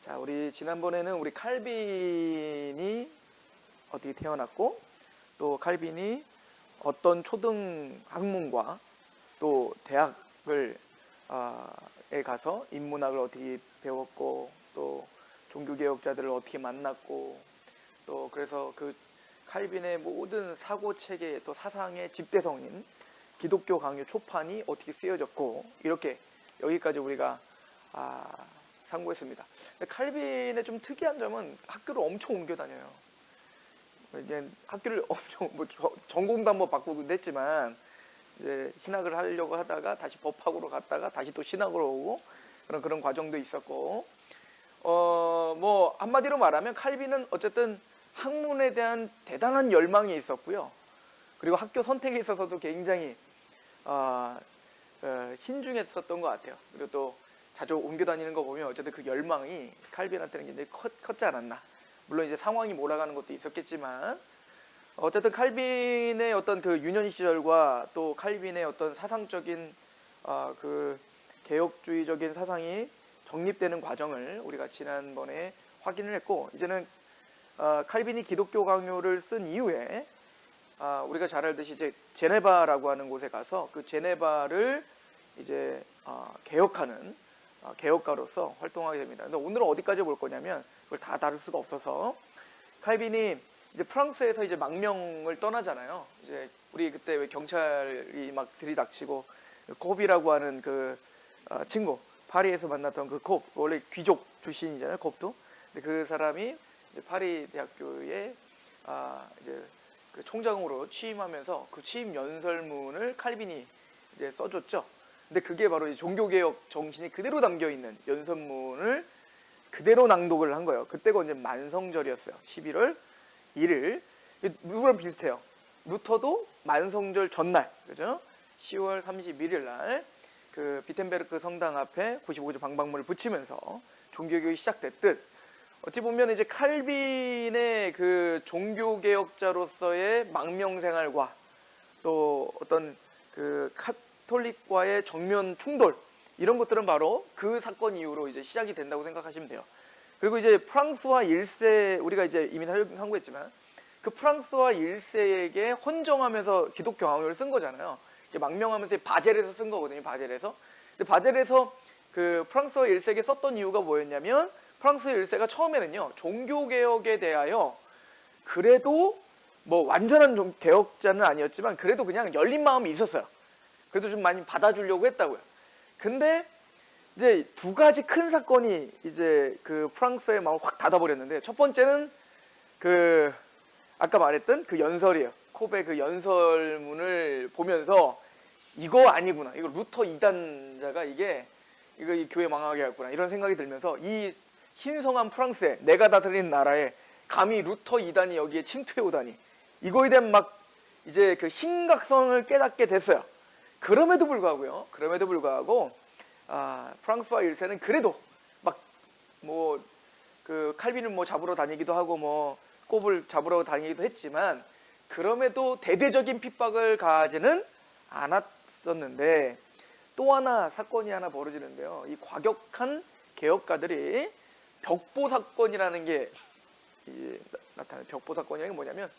자, 우리 지난번에는 우리 칼빈이 어떻게 태어났고, 또 칼빈이 어떤 초등 학문과 또 대학을 에 가서 인문학을 어떻게 배웠고, 또 종교개혁자들을 어떻게 만났고, 또 그래서 그 칼빈의 모든 사고체계 또 사상의 집대성인 기독교 강요 초판이 어떻게 쓰여졌고, 이렇게 여기까지 우리가 상고했습니다. 근데 칼빈의 좀 특이한 점은 학교를 엄청 옮겨 다녀요. 이제 학교를 엄청 전공도 한번 바꾸기도 했지만, 이제 신학을 하려고 하다가 다시 법학으로 갔다가 다시 또 신학으로 오고 그런 과정도 있었고, 뭐 한마디로 말하면 칼빈은 어쨌든 학문에 대한 대단한 열망이 있었고요. 그리고 학교 선택에 있어서도 굉장히 신중했었던 것 같아요. 그리고 또 자주 옮겨 다니는 거 보면 어쨌든 그 열망이 칼빈한테는 굉장히 컸지 않았나. 물론 이제 상황이 몰아가는 것도 있었겠지만, 어쨌든 칼빈의 어떤 그 유년 시절과 또 칼빈의 어떤 사상적인 그 개혁주의적인 사상이 정립되는 과정을 우리가 지난번에 확인을 했고, 이제는 칼빈이 기독교 강요를 쓴 이후에 우리가 잘 알듯이 이제 제네바라고 하는 곳에 가서 그 제네바를 이제 개혁하는 개혁가로서 활동하게 됩니다. 근데 오늘은 어디까지 볼 거냐면, 그걸 다 다룰 수가 없어서, 칼빈이 이제 프랑스에서 이제 망명을 떠나잖아요. 이제 우리 그때 왜 경찰이 막 들이닥치고 콥이라고 하는 그 친구, 파리에서 만났던 그 콥, 원래 귀족 출신이잖아요, 콥도. 근데 그 사람이 이제 파리 대학교에 이제 그 총장으로 취임하면서 그 취임 연설문을 칼빈이 이제 써줬죠. 근데 그게 바로 이 종교개혁 정신이 그대로 담겨 있는 연설문을 그대로 낭독을 한 거예요. 그때가 이제 만성절이었어요. 11월 1일. 누구랑 비슷해요. 루터도 만성절 전날, 그죠? 10월 31일 날 그 비텐베르크 성당 앞에 95조 방방문을 붙이면서 종교개혁이 시작됐듯, 어찌 보면 이제 칼빈의 그 종교개혁자로서의 망명 생활과 또 어떤 그 카톨릭과의 정면 충돌, 이런 것들은 바로 그 사건 이후로 이제 시작이 된다고 생각하시면 돼요. 그리고 이제 프랑스와 1세, 우리가 이제 이미 상고했지만 그 프랑스와 1세에게 헌정하면서 기독교 강요를 쓴 거잖아요. 망명하면서 바젤에서 쓴 거거든요. 바젤에서. 근데 바젤에서 그 프랑스와 1세에게 썼던 이유가 뭐였냐면, 프랑스 1세가 처음에는요, 종교개혁에 대하여 그래도 뭐 완전한 개혁자는 아니었지만 그래도 그냥 열린 마음이 있었어요. 그래도 좀 많이 받아주려고 했다고요. 근데 이제 두 가지 큰 사건이 이제 그 프랑스의 마음을 확 닫아버렸는데, 첫 번째는 그 아까 말했던 그 연설이에요. 콥의 그 연설문을 보면서 이거 아니구나, 이거 루터 이단자가 이거 이 교회 망하게 했구나, 이런 생각이 들면서 이 신성한 프랑스에, 내가 다스리는 나라에 감히 루터 이단이 여기에 침투해 오다니, 이거에 대한 막 이제 그 심각성을 깨닫게 됐어요. 그럼에도 불구하고 프랑스와 1세는 그래도 막 뭐 그 칼빈을 뭐 잡으러 다니기도 하고 뭐 콥을 잡으러 다니기도 했지만, 그럼에도 대대적인 핍박을 가하지는 않았었는데, 또 하나 사건이 하나 벌어지는데요. 이 과격한 개혁가들이 벽보 사건이라는 게 나타나요. 벽보 사건이라는 게 뭐냐면,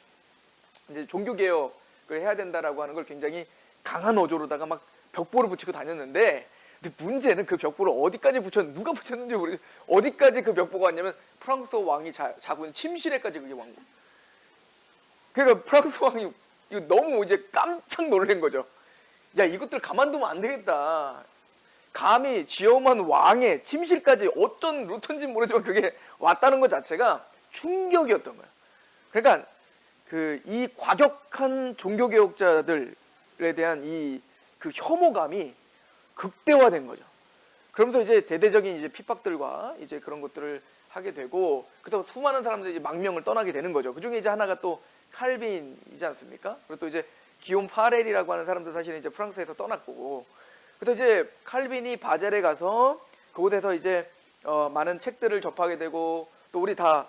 이제 종교개혁을 해야 된다라고 하는 걸 굉장히 강한 어조로다가 막 벽보를 붙이고 다녔는데, 근데 문제는 그 벽보를 어디까지 누가 붙였는지 모르겠어요. 어디까지 그 벽보가 왔냐면 프랑스 왕이 자고 있는 침실에까지 그게 왕고. 그러니까 프랑스 왕이 이거 너무 이제 깜짝 놀란 거죠. 야, 이것들 가만두면 안 되겠다. 감히 지엄한 왕의 침실까지, 어떤 루트인지 모르지만 그게 왔다는 것 자체가 충격이었던 거예요. 그러니까 이 과격한 종교개혁자들에 대한 그 혐오감이 극대화된 거죠. 그러면서 이제 대대적인 이제 핍박들과 이제 그런 것들을 하게 되고, 그래서 수많은 사람들이 이제 망명을 떠나게 되는 거죠. 그 중에 이제 하나가 또 칼빈이지 않습니까? 그리고 또 이제 기욤 파렐이라고 하는 사람도 사실은 이제 프랑스에서 떠났고, 그래서 이제 칼빈이 바젤에 가서 그곳에서 이제 많은 책들을 접하게 되고, 또 우리 다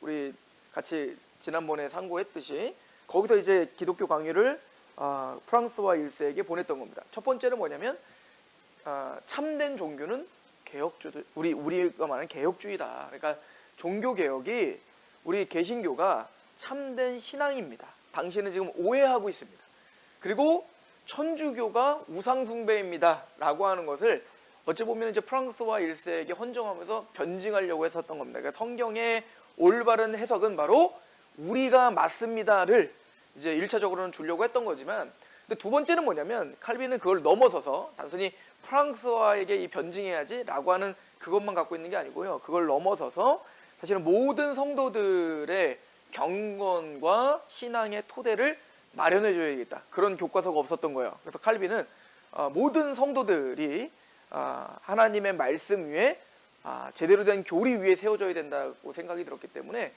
우리 같이 지난번에 상고했듯이 거기서 이제 기독교 강요를 프랑스와 1세에게 보냈던 겁니다. 첫 번째는 뭐냐면 참된 종교는 개혁주의, 우리가 말하는 개혁주의다. 그러니까 종교 개혁이 우리 개신교가 참된 신앙입니다. 당신은 지금 오해하고 있습니다. 그리고 천주교가 우상 숭배입니다. 라고 하는 것을 어찌 보면 이제 프랑스와 1세에게 헌정하면서 변증하려고 했었던 겁니다. 그러니까 성경의 올바른 해석은 바로 우리가 맞습니다를 이제 1차적으로는 주려고 했던 거지만, 근데 두 번째는 뭐냐면 칼빈은 그걸 넘어서서 단순히 프랑스와에게 이 변증해야지 라고 하는 그것만 갖고 있는 게 아니고요. 그걸 넘어서서 사실은 모든 성도들의 경건과 신앙의 토대를 마련해 줘야겠다. 그런 교과서가 없었던 거예요. 그래서 칼빈은 모든 성도들이 하나님의 말씀 위에 제대로 된 교리 위에 세워져야 된다고 생각이 들었기 때문에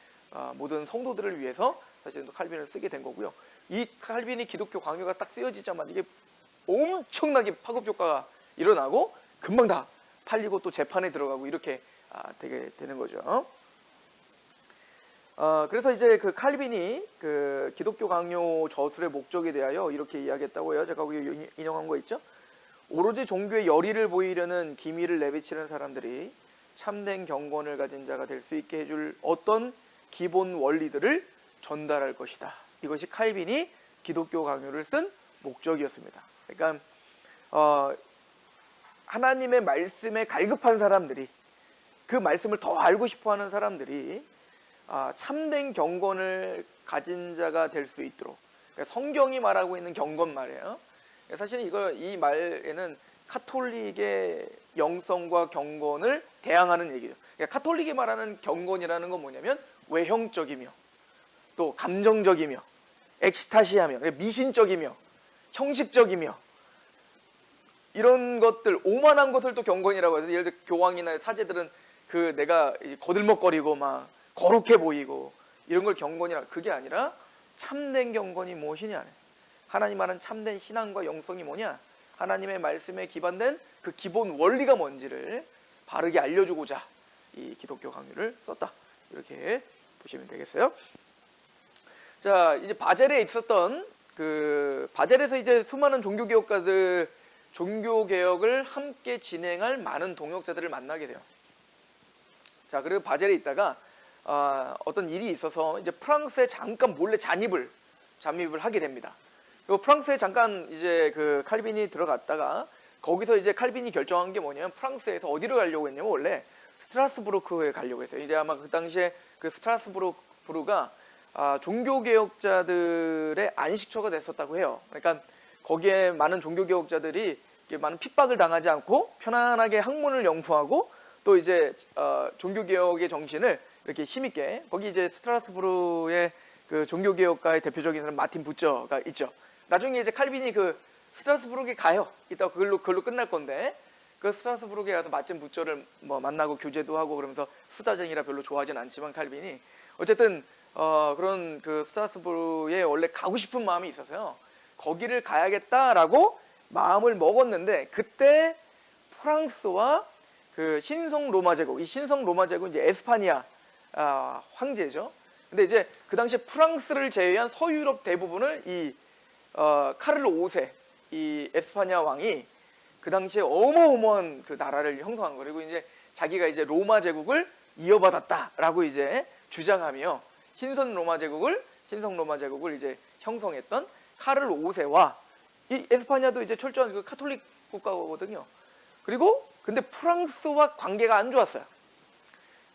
모든 성도들을 위해서 사실은 또 칼빈을 쓰게 된 거고요. 이 칼빈이 기독교 강요가 딱 쓰여지자마자 이게 엄청나게 파급 효과가 일어나고 금방 다 팔리고 또 재판에 들어가고 이렇게 되게 되는 거죠. 그래서 이제 그 칼빈이 그 기독교 강요 저술의 목적에 대하여 이렇게 이야기했다고 해요. 제가 거기 인용한 거 있죠. 오로지 종교의 열의를 보이려는 기미를 내비치는 사람들이 참된 경건을 가진 자가 될 수 있게 해줄 어떤 기본 원리들을 전달할 것이다. 이것이 칼빈이 기독교 강요를 쓴 목적이었습니다. 그러니까 하나님의 말씀에 갈급한 사람들이, 그 말씀을 더 알고 싶어하는 사람들이 참된 경건을 가진 자가 될 수 있도록, 그러니까 성경이 말하고 있는 경건 말이에요. 사실 이 말에는 카톨릭의 영성과 경건을 대항하는 얘기죠. 그러니까 카톨릭이 말하는 경건이라는 건 뭐냐면 외형적이며 또 감정적이며 엑스타시하며 미신적이며 형식적이며 이런 것들, 오만한 것을 또 경건이라고 해서, 예를 들어 교황이나 사제들은 그 내가 거들먹거리고 막 거룩해 보이고 이런 걸 경건이라, 그게 아니라 참된 경건이 무엇이냐, 하나님 말하는 참된 신앙과 영성이 뭐냐, 하나님의 말씀에 기반된 그 기본 원리가 뭔지를 바르게 알려주고자 이 기독교 강요를 썼다, 이렇게 보시면 되겠어요. 자, 이제 바젤에 있었던 그 바젤에서 이제 수많은 종교개혁가들, 종교개혁을 함께 진행할 많은 동역자들을 만나게 돼요. 자, 그리고 바젤에 있다가 어떤 일이 있어서 이제 프랑스에 잠깐 몰래 잠입을 하게 됩니다. 그리고 프랑스에 잠깐 이제 그 칼빈이 들어갔다가 거기서 이제 칼빈이 결정한 게 뭐냐면 프랑스에서 어디로 가려고 했냐면 원래 스트라스부르크에 가려고 했어요. 이제 아마 그 당시에 그 스트라스부르가 종교개혁자들의 안식처가 됐었다고 해요. 그러니까 거기에 많은 종교개혁자들이 많은 핍박을 당하지 않고 편안하게 학문을 연구하고 또 이제 종교개혁의 정신을 이렇게 힘있게, 거기 이제 스트라스부르의 그 종교개혁가의 대표적인 사람 마틴 부처가 있죠. 나중에 이제 칼빈이 그 스트라스부르에 가요. 이따 그걸로 끝날 건데, 그 스트라스부르에 가서 마틴 부처를 뭐 만나고 교제도 하고 그러면서 수다쟁이라 별로 좋아하진 않지만 칼빈이 어쨌든 그런 그 스트라스부르에 원래 가고 싶은 마음이 있어서요. 거기를 가야겠다라고 마음을 먹었는데, 그때 프랑스와 그 신성 로마 제국, 이 신성 로마 제국은 이제 에스파니아 황제죠. 근데 이제 그 당시에 프랑스를 제외한 서유럽 대부분을 이 카를로 5세 이 에스파니아 왕이 그 당시에 어마어마한 그 나라를 형성한 거예요. 그리고 이제 자기가 이제 로마 제국을 이어받았다라고 이제 주장하며 신성 로마 제국을 이제 형성했던 카를로 5세와 이 에스파니아도 이제 철저한 그 카톨릭 국가거든요. 그리고 근데 프랑스와 관계가 안 좋았어요.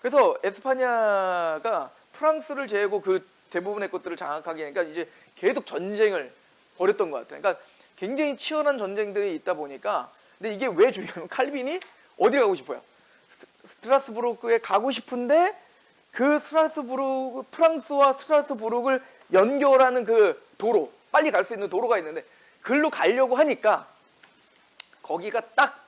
그래서 에스파니아가 프랑스를 제외고 그 대부분의 것들을 장악하게 하니까 이제 계속 전쟁을 벌였던 것 같아요. 그러니까 굉장히 치열한 전쟁들이 있다 보니까, 근데 이게 왜 중요하면 칼빈이 어디 가고 싶어요? 스트라스부르크에 가고 싶은데 그 프랑스와 스트라스부르크를 연결하는 그 도로, 빨리 갈 수 있는 도로가 있는데 글로 가려고 하니까 거기가 딱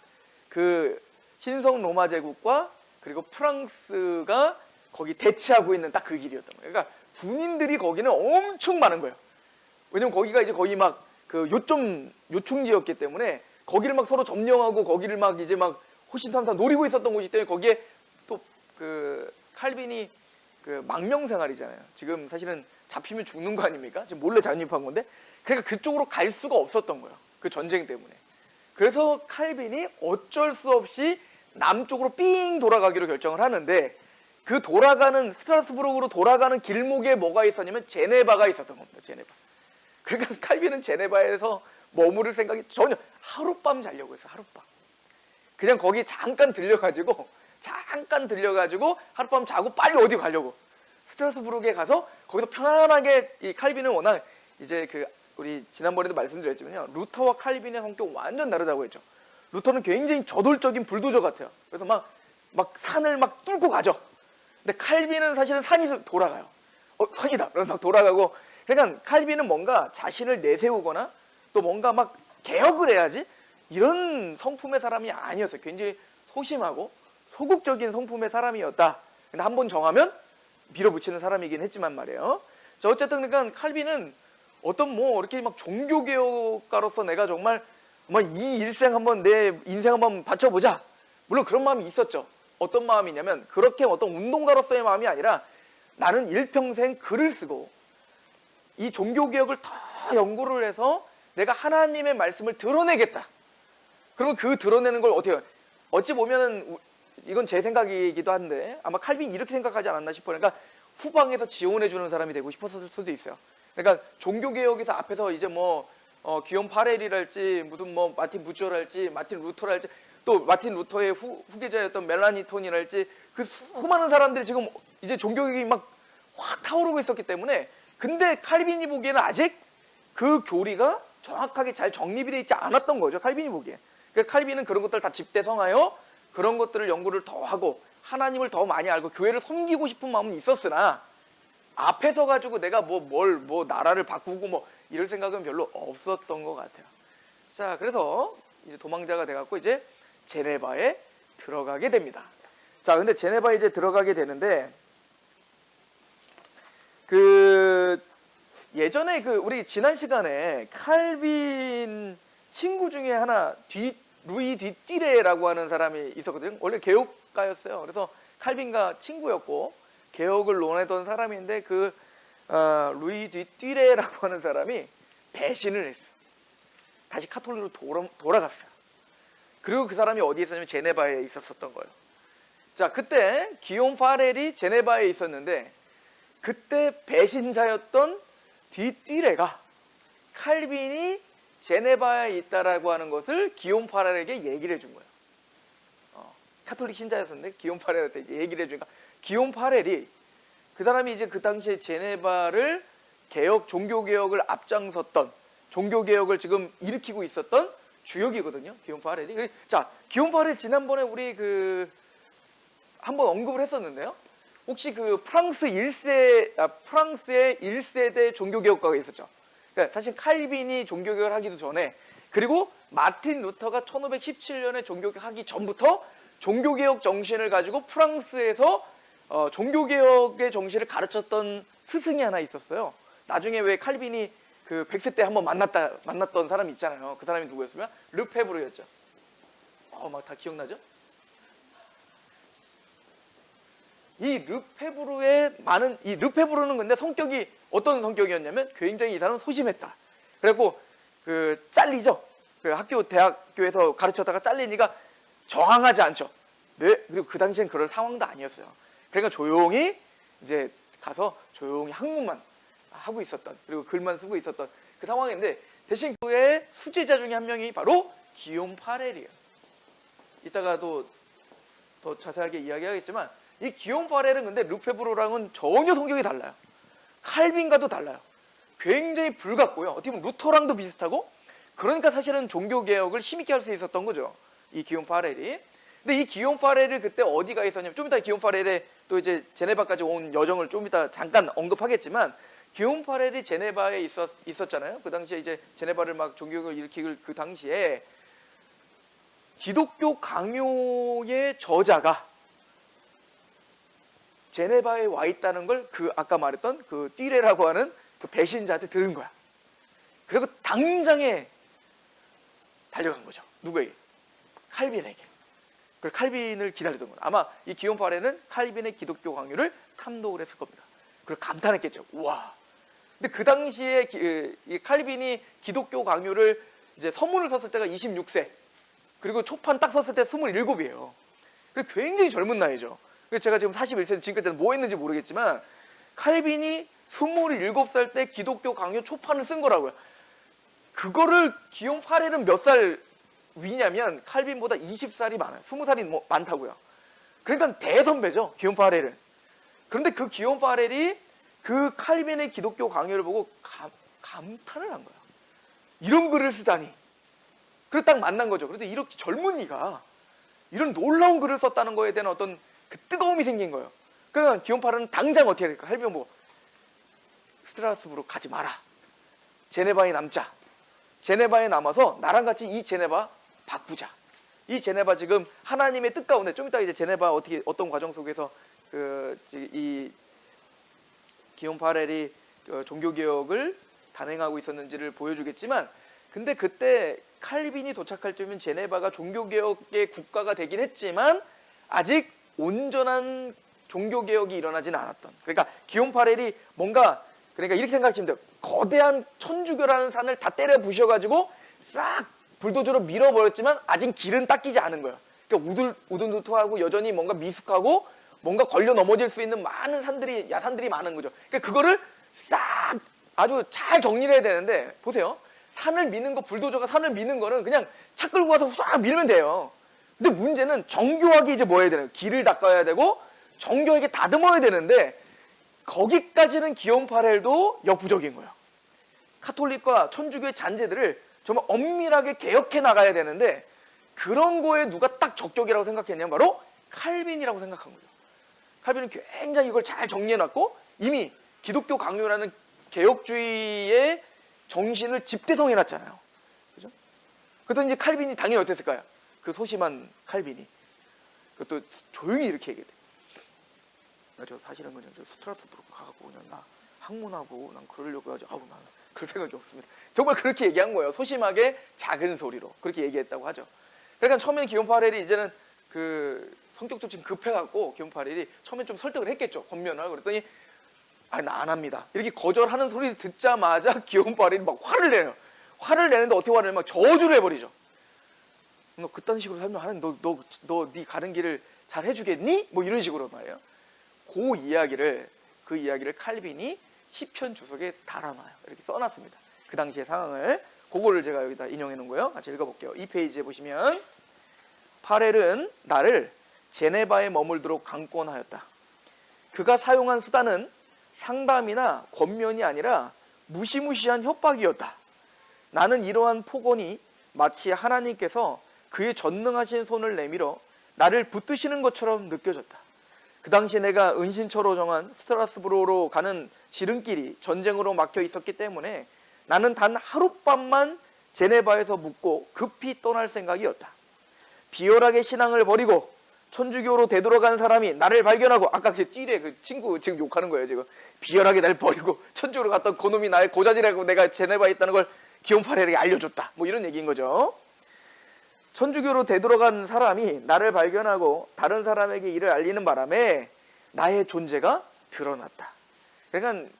그 신성 로마 제국과 그리고 프랑스가 거기 대치하고 있는 딱 그 길이었던 거예요. 그러니까 군인들이 거기는 엄청 많은 거예요. 왜냐면 거기가 이제 거의 막 그 요충지였기 때문에 거기를 막 서로 점령하고 거기를 막 이제 막 호신탐탐 노리고 있었던 곳이기 때문에 거기에 또 그 칼빈이 그 망명생활이잖아요. 지금 사실은 잡히면 죽는 거 아닙니까? 지금 몰래 잠입한 건데, 그러니까 그쪽으로 갈 수가 없었던 거예요. 그 전쟁 때문에. 그래서 칼빈이 어쩔 수 없이 남쪽으로 삥 돌아가기로 결정을 하는데 그 돌아가는 스트라스부르크로 돌아가는 길목에 뭐가 있었냐면 제네바가 있었던 겁니다. 제네바. 그러니까 칼빈은 제네바에서 머무를 생각이 전혀 하룻밤 자려고 했어요. 하룻밤. 그냥 거기 잠깐 들려가지고 하룻밤 자고 빨리 어디 가려고. 스트라스부르크에 가서 거기서 편안하게 이 칼빈은 워낙 이제 그 우리 지난번에도 말씀드렸지만요. 루터와 칼빈의 성격 완전 다르다고 했죠. 루터는 굉장히 저돌적인 불도저 같아요. 그래서 막 산을 막 뚫고 가죠. 근데 칼빈은 사실은 산이 돌아가요. 산이다. 그래서 막 돌아가고. 그러니까 칼빈은 뭔가 자신을 내세우거나 또 뭔가 막 개혁을 해야지 이런 성품의 사람이 아니었어요. 굉장히 소심하고 소극적인 성품의 사람이었다. 근데 한번 정하면 밀어붙이는 사람이긴 했지만 말이에요. 자, 어쨌든 그러니까 칼빈은 어떤 뭐 이렇게 막 종교개혁가로서 내가 정말 이 일생 한번 내 인생 한번 바쳐보자. 물론 그런 마음이 있었죠. 어떤 마음이냐면 그렇게 어떤 운동가로서의 마음이 아니라 나는 일평생 글을 쓰고 이 종교개혁을 더 연구를 해서 내가 하나님의 말씀을 드러내겠다. 그러면 그 드러내는 걸 어떻게 해요? 어찌 보면은 이건 제 생각이기도 한데 아마 칼빈이 이렇게 생각하지 않았나 싶어요. 그러니까 후방에서 지원해주는 사람이 되고 싶었을 수도 있어요. 그러니까 종교개혁에서 앞에서 이제 기욤 파렐이랄지 무슨 마틴 부처랄지 마틴 루터랄지 또 마틴 루터의 후계자였던 멜라니톤이랄지 그 수많은 사람들이 지금 이제 종교개혁이 막 확 타오르고 있었기 때문에 근데 칼빈이 보기에는 아직 그 교리가 정확하게 잘 정립이 되어 있지 않았던 거죠. 칼빈이 보기에. 그러니까 칼빈은 그런 것들을 다 집대성하여 그런 것들을 연구를 더 하고 하나님을 더 많이 알고 교회를 섬기고 싶은 마음은 있었으나 앞에 서 가지고 내가 나라를 바꾸고 이럴 생각은 별로 없었던 것 같아요. 자, 그래서 이제 도망자가 돼갖고 이제 제네바에 들어가게 됩니다. 자, 근데 제네바에 이제 들어가게 되는데 예전에 우리 지난 시간에 칼빈 친구 중에 하나 루이 뒤띠레라고 하는 사람이 있었거든요. 원래 개혁가였어요. 그래서 칼빈과 친구였고 개혁을 논하던 사람인데 루이 뒤띠레라고 하는 사람이 배신을 했어. 다시 카톨릭으로 돌아갔어요. 그리고 그 사람이 어디에 있었냐면 제네바에 있었던 거예요. 자, 그때 기욤 파렐이 제네바에 있었는데 그때 배신자였던 뒤띠레가 칼빈이 제네바에 있다라고 하는 것을 기욤 파렐에게 얘기를 해준 거예요. 카톨릭 신자였었는데 기욤 파렐한테 얘기를 해주니까 기욤 파렐이 그 사람이 이제 그 당시에 제네바를 종교개혁을 앞장섰던 종교개혁을 지금 일으키고 있었던 주역이거든요. 기욤 파렐이. 자, 기욤 파렐 지난번에 우리 한번 언급을 했었는데요. 혹시 프랑스의 1세대 종교개혁가가 있었죠. 그러니까 사실 칼빈이 종교개혁을 하기도 전에 그리고 마틴 루터가 1517년에 종교개혁 하기 전부터 종교개혁 정신을 가지고 프랑스에서 종교개혁의 정신을 가르쳤던 스승이 하나 있었어요. 나중에 왜 칼빈이 100세 때 한번 만났던 사람이 있잖아요. 그 사람이 누구였으면? 르페브르였죠. 막 다 기억나죠? 이 르페브르는 근데 성격이 어떤 성격이었냐면 굉장히 이 사람은 소심했다. 그래갖고 잘리죠. 대학교에서 가르쳤다가 잘리니까 저항하지 않죠. 네. 그리고 그 당시엔 그럴 상황도 아니었어요. 그러니까 조용히 이제 가서 조용히 학문만 하고 있었던 그리고 글만 쓰고 있었던 그 상황인데 대신 그의 수제자 중에 한 명이 바로 기욤 파렐이에요. 이따가도 더 자세하게 이야기하겠지만 이 기욤 파렐은 근데 르페브르랑은 전혀 성격이 달라요. 칼빈과도 달라요. 굉장히 불같고요. 어떻게 보면 루터랑도 비슷하고 그러니까 사실은 종교개혁을 힘있게 할 수 있었던 거죠. 이 기욤 파렐이. 근데 이 기욤 파렐을 그때 어디가 있었냐면 좀 이따 기욤 파렐의 또 이제 제네바까지 온 여정을 좀 이따 잠깐 언급하겠지만 기욤 파렐이 제네바에 있었잖아요. 그 당시에 이제 제네바를 막 종교개혁을 일으킬 그 당시에 기독교 강요의 저자가 제네바에 와 있다는 걸 아까 말했던 띠레라고 하는 배신자한테 들은 거야. 그리고 당장에 달려간 거죠. 누구에게? 칼빈에게. 그래서 칼빈을 기다리던 거예요. 아마 이 기욤 파렐은 칼빈의 기독교 강요를 탐독을 했을 겁니다. 그리고 감탄했겠죠. 우와. 근데 그 당시에 이 칼빈이 기독교 강요를 이제 서문을 썼을 때가 26세. 그리고 초판 딱 썼을 때 27이에요. 그리고 굉장히 젊은 나이죠. 그래서 제가 지금 41세 지금까지 뭐 했는지 모르겠지만 칼빈이 27살 때 기독교 강요 초판을 쓴 거라고요. 그거를 기욤 파렐은 몇 살 위냐면 칼빈보다 20살이 많아요. 20살이 뭐 많다고요. 그러니까 대선배죠, 기욤 파렐은. 그런데 그 기욤 파렐이 그 칼빈의 기독교 강요를 보고 감탄을 한 거야. 이런 글을 쓰다니. 그래서 딱 만난 거죠. 그런데 이렇게 젊은이가 이런 놀라운 글을 썼다는 거에 대한 어떤 그 뜨거움이 생긴 거예요. 그러니까 기욤 파렐은 당장 어떻게 해야 될까? 칼빈은 뭐 스트라스부르 가지 마라. 제네바에 남자. 제네바에 남아서 나랑 같이 이 제네바 바꾸자. 이 제네바 지금 하나님의 뜻 가운데 좀 이따 이제 제네바 어떤 과정 속에서 이 기욤 파렐이 종교 개혁을 단행하고 있었는지를 보여주겠지만, 근데 그때 칼빈이 도착할 때면 제네바가 종교 개혁의 국가가 되긴 했지만 아직 온전한 종교 개혁이 일어나지는 않았던. 그러니까 기욤 파렐이 뭔가 그러니까 이렇게 생각하시면 돼요. 거대한 천주교라는 산을 다 때려 부셔가지고 싹 불도저로 밀어버렸지만 아직 길은 닦이지 않은 거예요. 그러니까 우둔두투하고 여전히 뭔가 미숙하고 뭔가 걸려 넘어질 수 있는 많은 야산들이 많은 거죠. 그러니까 그거를 싹 아주 잘 정리를 해야 되는데, 보세요. 산을 미는 거, 불도저가 산을 미는 거는 그냥 차 끌고 가서 싹 밀면 돼요. 근데 문제는 정교하게 이제 뭐 해야 되나요? 길을 닦아야 되고 정교하게 다듬어야 되는데 거기까지는 기욤 파렐도 역부족인 거예요. 카톨릭과 천주교의 잔재들을 정말 엄밀하게 개혁해 나가야 되는데 그런 거에 누가 딱 적격이라고 생각했냐면 바로 칼빈이라고 생각한 거죠. 칼빈은 굉장히 이걸 잘 정리해놨고 이미 기독교 강요라는 개혁주의의 정신을 집대성해놨잖아요. 그죠? 그랬더니 이제 칼빈이 당연히 어땠을까요? 그 소심한 칼빈이 그것도 조용히 이렇게 얘기해. 저 사실은 그냥 저 스트라스부르크 가고 그냥 나 학문하고 난 그러려고 하지. 아우 나는 그럴 생각이 없습니다. 정말 그렇게 얘기한 거예요. 소심하게 작은 소리로 그렇게 얘기했다고 하죠. 그러니까 처음에는 기욤 파렐이 이제는 그 성격도 좀 급해갖고 기욤 파렐이 처음엔 좀 설득을 했겠죠. 권면을. 그랬더니 나 안 합니다. 이렇게 거절하는 소리 듣자마자 기욤 파렐이 막 화를 내요. 화를 내는데 어떻게 화를 내면 막 저주를 해버리죠. 너 그딴 식으로 살면 하는 너 네 가는 길을 잘 해주겠니? 뭐 이런 식으로 말이에요. 그 이야기를 칼빈이 시편 주석에 달아놔요. 이렇게 써놨습니다. 그 당시의 상황을. 그거를 제가 여기다 인용해 놓은 거예요. 같이 읽어볼게요. 이 페이지에 보시면 파렐은 나를 제네바에 머물도록 강권하였다. 그가 사용한 수단은 상담이나 권면이 아니라 무시무시한 협박이었다. 나는 이러한 폭언이 마치 하나님께서 그의 전능하신 손을 내밀어 나를 붙드시는 것처럼 느껴졌다. 그 당시 내가 은신처로 정한 스트라스부르로 가는 지름길이 전쟁으로 막혀 있었기 때문에 나는 단 하룻밤만 제네바에서 묵고 급히 떠날 생각이었다. 비열하게 신앙을 버리고 천주교로 되돌아간 사람이 나를 발견하고, 아까 그 찌레 그 친구 지금 욕하는 거예요. 지금 비열하게 날 버리고 천주교로 갔던 그놈이 나의 고자질하고 내가 제네바에 있다는 걸 기욤 파렐에게 알려줬다. 뭐 이런 얘기인 거죠. 천주교로 되돌아간 사람이 나를 발견하고 다른 사람에게 이를 알리는 바람에 나의 존재가 드러났다. 그러니까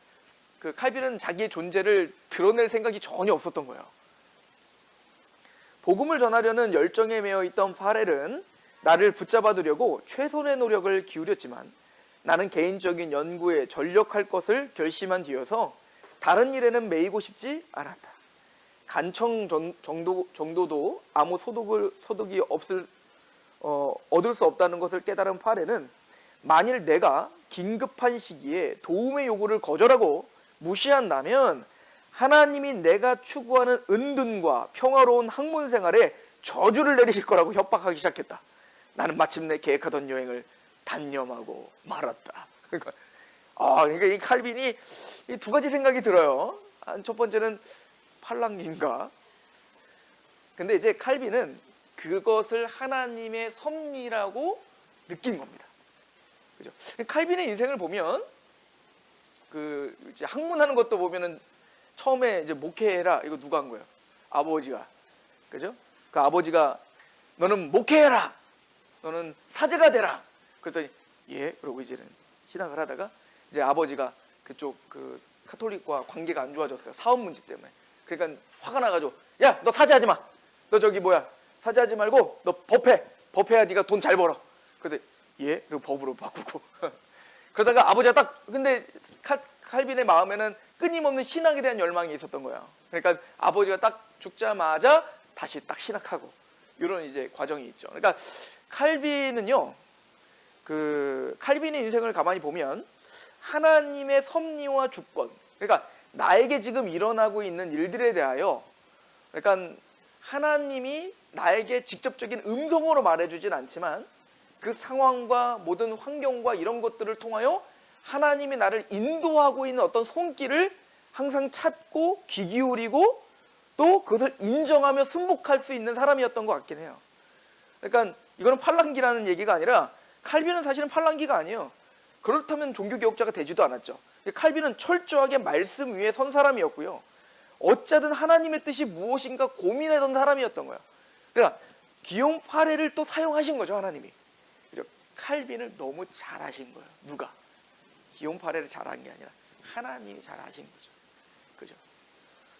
그 칼빈은 자기의 존재를 드러낼 생각이 전혀 없었던 거예요. 복음을 전하려는 열정에 매여 있던 파렐은 나를 붙잡아두려고 최선의 노력을 기울였지만 나는 개인적인 연구에 전력할 것을 결심한 뒤여서 다른 일에는 매이고 싶지 않았다. 간청 정도도 아무 소득이 얻을 수 없다는 것을 깨달은 파렐은 만일 내가 긴급한 시기에 도움의 요구를 거절하고 무시한다면 하나님이 내가 추구하는 은둔과 평화로운 학문 생활에 저주를 내리실 거라고 협박하기 시작했다. 나는 마침내 계획하던 여행을 단념하고 말았다. 그러니까 이 칼빈이 이 두 가지 생각이 들어요. 첫 번째는 팔랑귀인가? 근데 이제 칼빈은 그것을 하나님의 섭리라고 느낀 겁니다. 그죠? 칼빈의 인생을 보면 그 이제 학문하는 것도 보면은 처음에 이제 목회해라 이거 누가 한 거예요? 아버지가. 그죠? 그 아버지가 너는 목회해라. 너는 사제가 되라. 그랬더니 예. 그러고 이제는 신학을 하다가 이제 아버지가 그쪽 그 카톨릭과 관계가 안 좋아졌어요. 사업 문제 때문에. 그러니까 화가 나가지고 야 너 사제하지 마. 너 저기 뭐야 사제하지 말고 너 법해. 법해야 네가 돈 잘 벌어. 근데 예? 그리고 법으로 바꾸고 그러다가 아버지가 딱 근데 칼빈의 마음에는 끊임없는 신학에 대한 열망이 있었던 거야. 그러니까 아버지가 딱 죽자마자 다시 딱 신학하고 이런 이제 과정이 있죠. 그러니까 칼빈은요, 그 칼빈의 인생을 가만히 보면 하나님의 섭리와 주권, 그러니까 나에게 지금 일어나고 있는 일들에 대하여, 그러니까 하나님이 나에게 직접적인 음성으로 말해주진 않지만 그 상황과 모든 환경과 이런 것들을 통하여 하나님이 나를 인도하고 있는 어떤 손길을 항상 찾고 귀 기울이고 또 그것을 인정하며 순복할 수 있는 사람이었던 것 같긴 해요. 그러니까 이거는 팔랑귀라는 얘기가 아니라 칼빈은 사실은 팔랑귀가 아니에요. 그렇다면 종교개혁자가 되지도 않았죠. 칼빈은 철저하게 말씀 위에 선 사람이었고요. 어쩌든 하나님의 뜻이 무엇인가 고민하던 사람이었던 거예요. 그러니까 기욤 파레를 또 사용하신 거죠, 하나님이. 그죠? 칼빈을 너무 잘하신 거예요. 누가? 기욤 파레를 잘한 게 아니라 하나님이 잘하신 거죠. 그죠?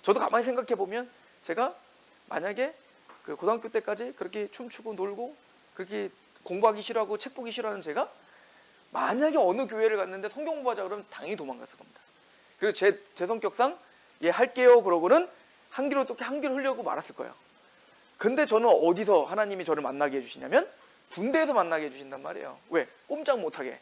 저도 가만히 생각해 보면 제가 만약에 그 고등학교 때까지 그렇게 춤추고 놀고 그렇게 공부하기 싫어하고 책 보기 싫어하는 제가 만약에 어느 교회를 갔는데 성경 공부하자 그러면 당연히 도망갔을 겁니다. 그리고 제 성격상 예 할게요 그러고는 한 귀로 또 한 귀로 흘려고 말았을 거예요. 근데 저는 어디서 하나님이 저를 만나게 해주시냐면 군대에서 만나게 해주신단 말이에요. 왜? 꼼짝 못하게.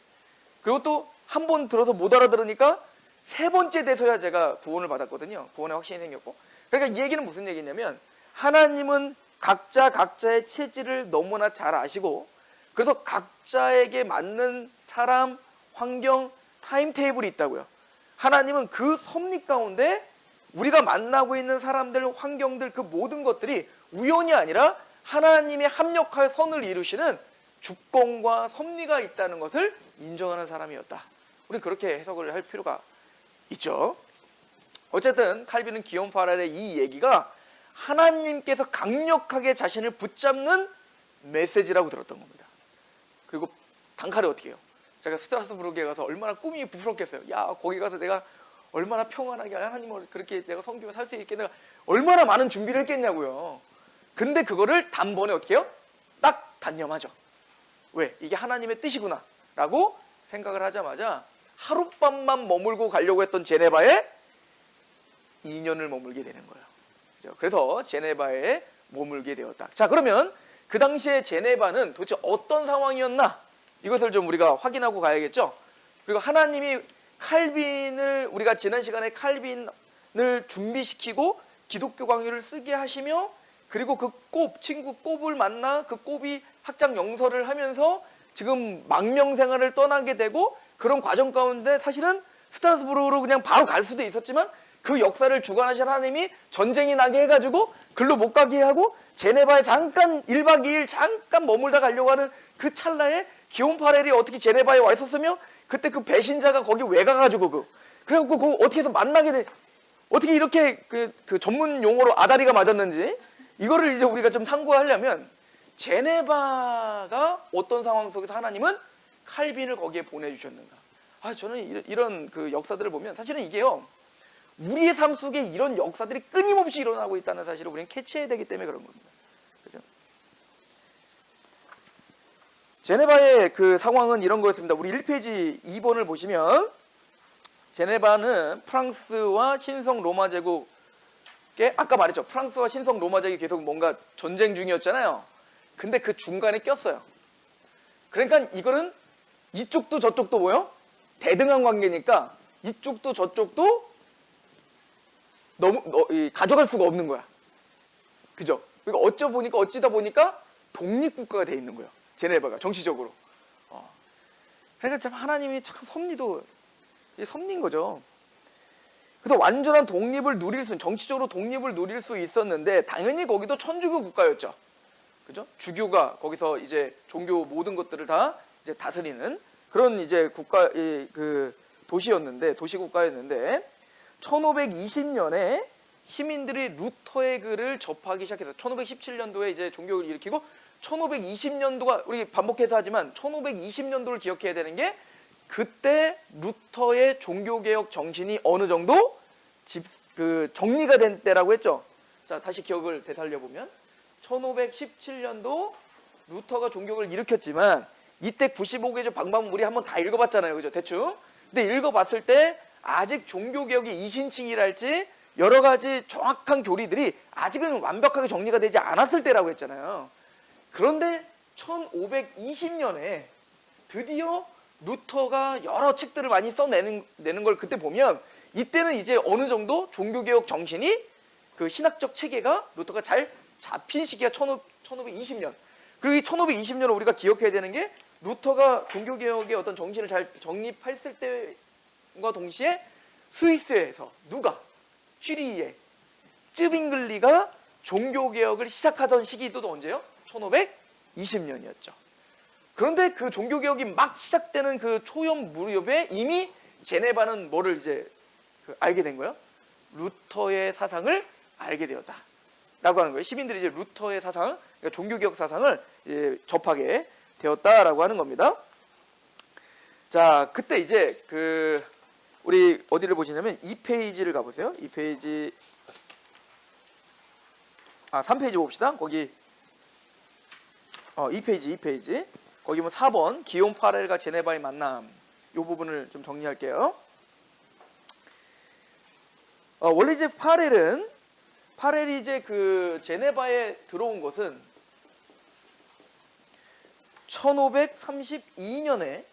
그리고 또 한 번 들어서 못 알아들으니까 세 번째 돼서야 제가 구원을 받았거든요. 구원에 확신이 생겼고. 그러니까 이 얘기는 무슨 얘기냐면 하나님은 각자의 체질을 너무나 잘 아시고 그래서 각자에게 맞는 사람, 환경, 타임테이블이 있다고요. 하나님은 그 섭리 가운데 우리가 만나고 있는 사람들, 환경들 그 모든 것들이 우연이 아니라 하나님의 합력하여 선을 이루시는 주권과 섭리가 있다는 것을 인정하는 사람이었다. 우리는 그렇게 해석을 할 필요가 있죠. 어쨌든 칼빈은 기욤 파레의 이 얘기가 하나님께서 강력하게 자신을 붙잡는 메시지라고 들었던 겁니다. 그리고 단칼에 어떻게 해요? 제가 스트라스부르크에 가서 얼마나 꿈이 부풀었겠어요. 야 거기 가서 내가 얼마나 평안하게 하나님을 그렇게 내가 섬기며 살 수 있게 내가 얼마나 많은 준비를 했겠냐고요. 근데 그거를 단번에 어떻게 해요? 딱 단념하죠. 왜? 이게 하나님의 뜻이구나 라고 생각을 하자마자 하룻밤만 머물고 가려고 했던 제네바에 2년을 머물게 되는 거예요. 그죠? 그래서 제네바에 머물게 되었다. 자, 그러면 그 당시에 제네바는 도대체 어떤 상황이었나? 이것을 좀 우리가 확인하고 가야겠죠? 그리고 하나님이 칼빈을, 우리가 지난 시간에 칼빈을 준비시키고 기독교 강요를 쓰게 하시며 그리고 그 친구 꼽을 만나 그 꼽이 학장 영서를 하면서 지금 망명생활을 떠나게 되고 그런 과정 가운데 사실은 스트라스부르크로 그냥 바로 갈 수도 있었지만 그 역사를 주관하신 하나님이 전쟁이 나게 해가지고 글로 못 가게 하고 제네바에 잠깐 1박 2일 잠깐 머물다 가려고 하는 그 찰나에 기욤 파렐이 어떻게 제네바에 와 있었으며 그때 그 배신자가 거기 왜 가가지고 그래갖고 그 어떻게 해서 만나게 돼 어떻게 이렇게 그 전문 용어로 아다리가 맞았는지 이거를 이제 우리가 좀 참고하려면 제네바가 어떤 상황 속에서 하나님은 칼빈을 거기에 보내주셨는가? 아 저는 이런 그 역사들을 보면 사실은 이게요 우리의 삶 속에 이런 역사들이 끊임없이 일어나고 있다는 사실을 우리는 캐치해야 되기 때문에 그런 겁니다. 그죠? 제네바의 그 상황은 이런 거였습니다. 우리 1페이지 2번을 보시면 제네바는 프랑스와 신성 로마 제국에 아까 말했죠. 프랑스와 신성 로마 제국이 계속 뭔가 전쟁 중이었잖아요. 근데 그 중간에 꼈어요. 그러니까 이거는 이쪽도 저쪽도 뭐요? 대등한 관계니까 이쪽도 저쪽도 가져갈 수가 없는 거야. 그죠? 그러니까 어찌다 보니까 독립국가가 돼 있는 거예요. 제네바가 정치적으로. 그러니까 참 하나님이 참 섭리도 섭리인 거죠. 그래서 완전한 독립을 정치적으로 독립을 누릴 수 있었는데 당연히 거기도 천주교 국가였죠. 그죠? 주교가 거기서 이제 종교 모든 것들을 다 이제 다스리는 그런 이제 도시국가였는데 1520년에 시민들이 루터의 글을 접하기 시작해서 1517년도에 이제 종교를 일으키고 1520년도가 우리 반복해서 하지만 1520년도를 기억해야 되는 게 그때 루터의 종교개혁 정신이 어느 정도 정리가 된 때라고 했죠. 자, 다시 기억을 되살려 보면 1517년도 루터가 종교를 일으켰지만 이때 95개조 방법은 우리 한번 다 읽어봤잖아요. 그죠? 대충. 근데 읽어봤을 때 아직 종교개혁의 이신칭이랄지 여러 가지 정확한 교리들이 아직은 완벽하게 정리가 되지 않았을 때라고 했잖아요. 그런데 1520년에 드디어 루터가 여러 책들을 많이 써내는 걸 그때 보면 이때는 이제 어느 정도 종교개혁 정신이 그 신학적 체계가 루터가 잘 잡힌 시기가 1520년. 그리고 이 1520년을 우리가 기억해야 되는 게 루터가 종교개혁의 어떤 정신을 잘 정립했을 때과 동시에 스위스에서 누가? 취리히의 쯔빙글리가 종교개혁을 시작하던 시기도 언제요? 1520년이었죠. 그런데 그 종교개혁이 막 시작되는 그 초연 무렵에 이미 제네바는 뭐를 이제 알게 된 거예요? 루터의 사상을 알게 되었다. 라고 하는 거예요. 시민들이 이제 루터의 사상, 그러니까 종교개혁 사상을 이제 접하게 되었다라고 하는 겁니다. 자, 그때 이제 우리 어디를 보시냐면 2페이지를 가보세요. 2페이지, 3페이지 봅시다. 거기 2페이지. 거기 뭐 4번 기욤 파렐과 제네바의 만남, 이 부분을 좀 정리할게요. 원래 이제 파렐이 이제 그 제네바에 들어온 것은 1532년에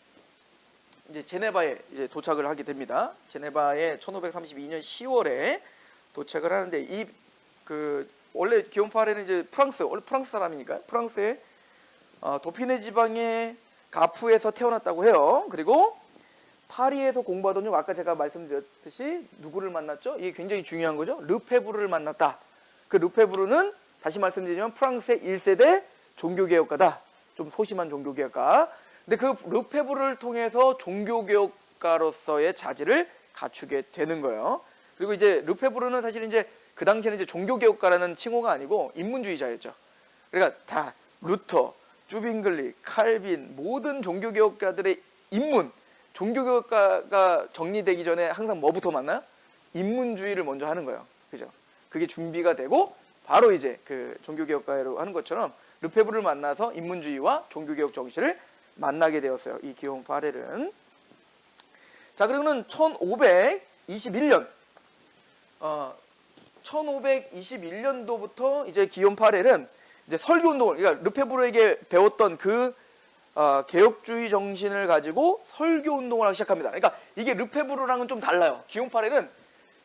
이제 제네바에 이제 도착을 하게 됩니다. 제네바에 1532년 10월에 도착을 하는데 원래 기욤 파렐은 이제 원래 프랑스 사람이니까 프랑스의 도피네 지방의 가푸에서 태어났다고 해요. 그리고 파리에서 공부하던 중 아까 제가 말씀드렸듯이 누구를 만났죠? 이게 굉장히 중요한 거죠. 르페부르를 만났다. 그 르페부르는 다시 말씀드리지만 프랑스의 1세대 종교개혁가다. 좀 소심한 종교개혁가. 근데 그 르페부르를 통해서 종교개혁가로서의 자질을 갖추게 되는 거예요. 그리고 이제 르페부르는 사실 이제 그 당시에는 이제 종교개혁가라는 칭호가 아니고 인문주의자였죠. 그러니까 다 루터, 쭈빙글리, 칼빈 모든 종교개혁가들의 인문, 종교개혁가가 정리되기 전에 항상 뭐부터 만나요? 인문주의를 먼저 하는 거예요. 그죠? 그게 준비가 되고 바로 이제 그 종교개혁가로 하는 것처럼 르페부르를 만나서 인문주의와 종교개혁 정신을 만나게 되었어요. 이 기욤 파렐은. 자, 그리고는 1521년 1521년도부터 이제 기욤 파렐은 이제 설교 운동을, 그러니까 르페부르에게 배웠던 그 개혁주의 정신을 가지고 설교 운동을 하기 시작합니다. 그러니까 이게 르페부르랑은 좀 달라요. 기욤 파렐은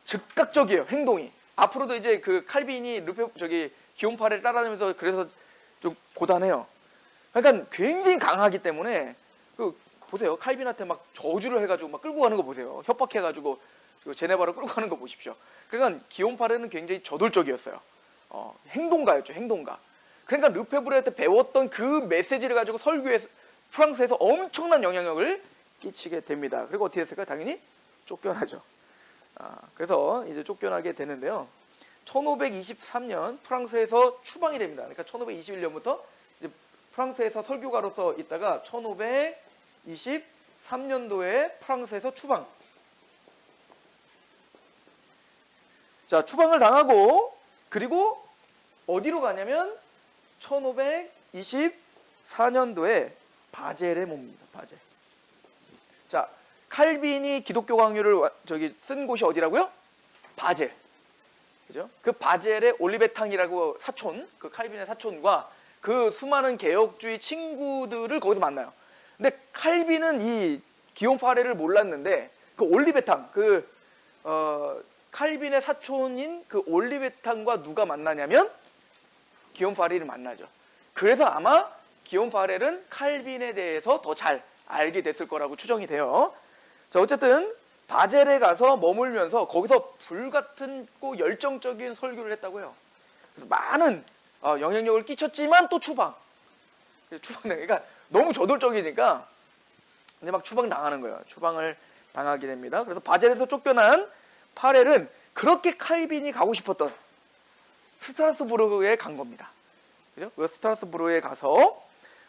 즉각적이에요. 행동이. 앞으로도 이제 그 칼빈이 기욤 파렐을 따라다니면서 그래서 좀 고단해요. 그러니까 굉장히 강하기 때문에 보세요. 칼빈한테 막 저주를 해가지고 막 끌고 가는 거 보세요. 협박해가지고 제네바로 끌고 가는 거 보십시오. 그러니까 기욤 파렐은 굉장히 저돌적이었어요. 행동가였죠. 행동가. 그러니까 르페부르한테 배웠던 그 메시지를 가지고 설교에서 프랑스에서 엄청난 영향력을 끼치게 됩니다. 그리고 어떻게 했을까요? 당연히 쫓겨나죠. 그래서 이제 쫓겨나게 되는데요. 1523년 프랑스에서 추방이 됩니다. 그러니까 1521년부터 이제 프랑스에서 설교가로서 있다가 1523년도에 프랑스에서 추방. 자, 추방을 당하고 그리고 어디로 가냐면 1524년도에 바젤에 mov니다. 바젤. 자, 칼빈이 기독교 강요를 쓴 곳이 어디라고요? 바젤. 그죠? 그 바젤의 올리베탕이라고 사촌, 그 칼빈의 사촌과 그 수많은 개혁주의 친구들을 거기서 만나요. 근데 칼빈은 이 기욤 파렐을 몰랐는데 그 올리베탕, 칼빈의 사촌인 그 올리베탕과 누가 만나냐면 기욤 파렐을 만나죠. 그래서 아마 기욤 파렐은 칼빈에 대해서 더 잘 알게 됐을 거라고 추정이 돼요. 자, 어쨌든 바젤에 가서 머물면서 거기서 불같은 열정적인 설교를 했다고 해요. 그래서 많은 영향력을 끼쳤지만 또 추방. 그러니까 너무 저돌적이니까 이제 막 추방 당하는 거예요. 추방을 당하게 됩니다. 그래서 바젤에서 쫓겨난 파렐은 그렇게 칼빈이 가고 싶었던 스트라스부르크에 간 겁니다. 그죠? 그 스트라스부르크에 가서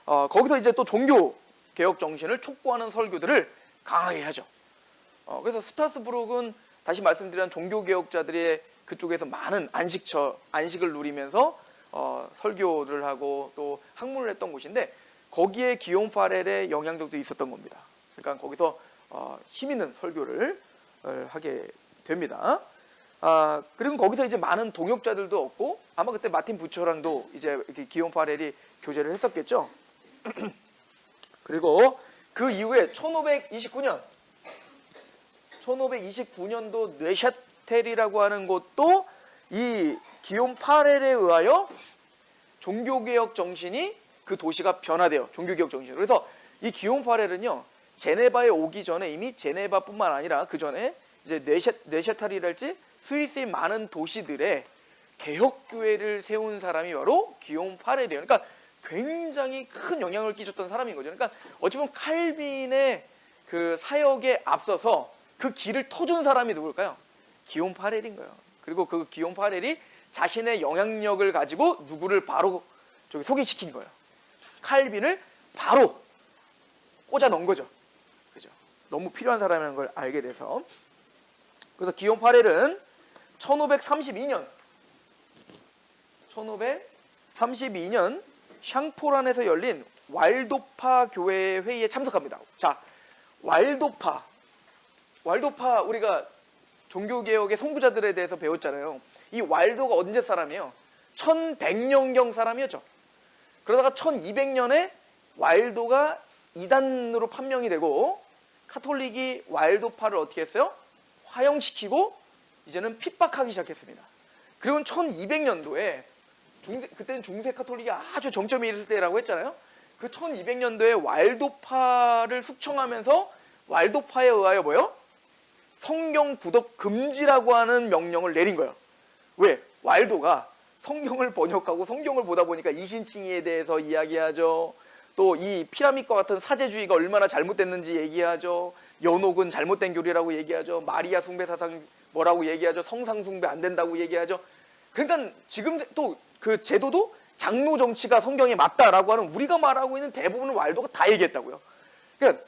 거기서 이제 또 종교 개혁 정신을 촉구하는 설교들을 강하게 하죠. 그래서 스트라스부르크는 다시 말씀드린 종교 개혁자들의 그쪽에서 많은 안식을 누리면서 설교를 하고 또 학문을 했던 곳인데 거기에 기욤 파렐의 영향력도 있었던 겁니다. 그러니까 거기서 힘 있는 설교를 하게 됩니다. 그리고 거기서 이제 많은 동역자들도 얻고 아마 그때 마틴 부처랑도 이제 기욤 파렐이 교제를 했었겠죠. 그리고 그 이후에 1529년도 뇌샤텔이라고 하는 곳도 이 기욤 파렐에 의하여 종교개혁 정신이 그 도시가 변화돼요. 종교개혁 정신. 그래서 이 기욤 파렐은요, 제네바에 오기 전에 이미 제네바뿐만 아니라 그 전에 이제 뇌샤탈이랄지 스위스의 많은 도시들에 개혁교회를 세운 사람이 바로 기욤 파렐이에요. 그러니까 굉장히 큰 영향을 끼쳤던 사람인 거죠. 그러니까 어찌 보면 칼빈의 그 사역에 앞서서 그 길을 터준 사람이 누굴까요? 기욤 파렐인 거예요. 그리고 그 기욤 파렐이 자신의 영향력을 가지고 누구를 바로 소개시킨 거예요. 칼빈을 바로 꽂아 넣은 거죠. 그죠? 너무 필요한 사람이라는 걸 알게 돼서. 그래서 기욤 파렐은 1532년 샹포란에서 열린 왈도파 교회 회의에 참석합니다. 자, 왈도파 우리가 종교개혁의 선구자들에 대해서 배웠잖아요. 이 왈도가 언제 사람이에요? 1100년경 사람이었죠. 그러다가 1200년에 왈도가 이단으로 판명이 되고 카톨릭이 왈도파를 어떻게 했어요? 화형시키고 이제는 핍박하기 시작했습니다. 그리고 1200년도에 그때는 중세 카톨릭이 아주 정점이 이를 때라고 했잖아요. 그 1200년도에 왈도파를 숙청하면서 왈도파에 의하여 뭐요? 성경 부독 금지라고 하는 명령을 내린 거예요. 왜? 왈도가 성경을 번역하고 성경을 보다 보니까 이신칭의에 대해서 이야기하죠. 또 이 피라밋과 같은 사제주의가 얼마나 잘못됐는지 얘기하죠. 연옥은 잘못된 교리라고 얘기하죠. 마리아 숭배 사상 뭐라고 얘기하죠. 성상 숭배 안 된다고 얘기하죠. 그러니까 지금 또 그 제도도 장로 정치가 성경에 맞다라고 하는 우리가 말하고 있는 대부분의 왈도가 다 얘기했다고요. 그러니까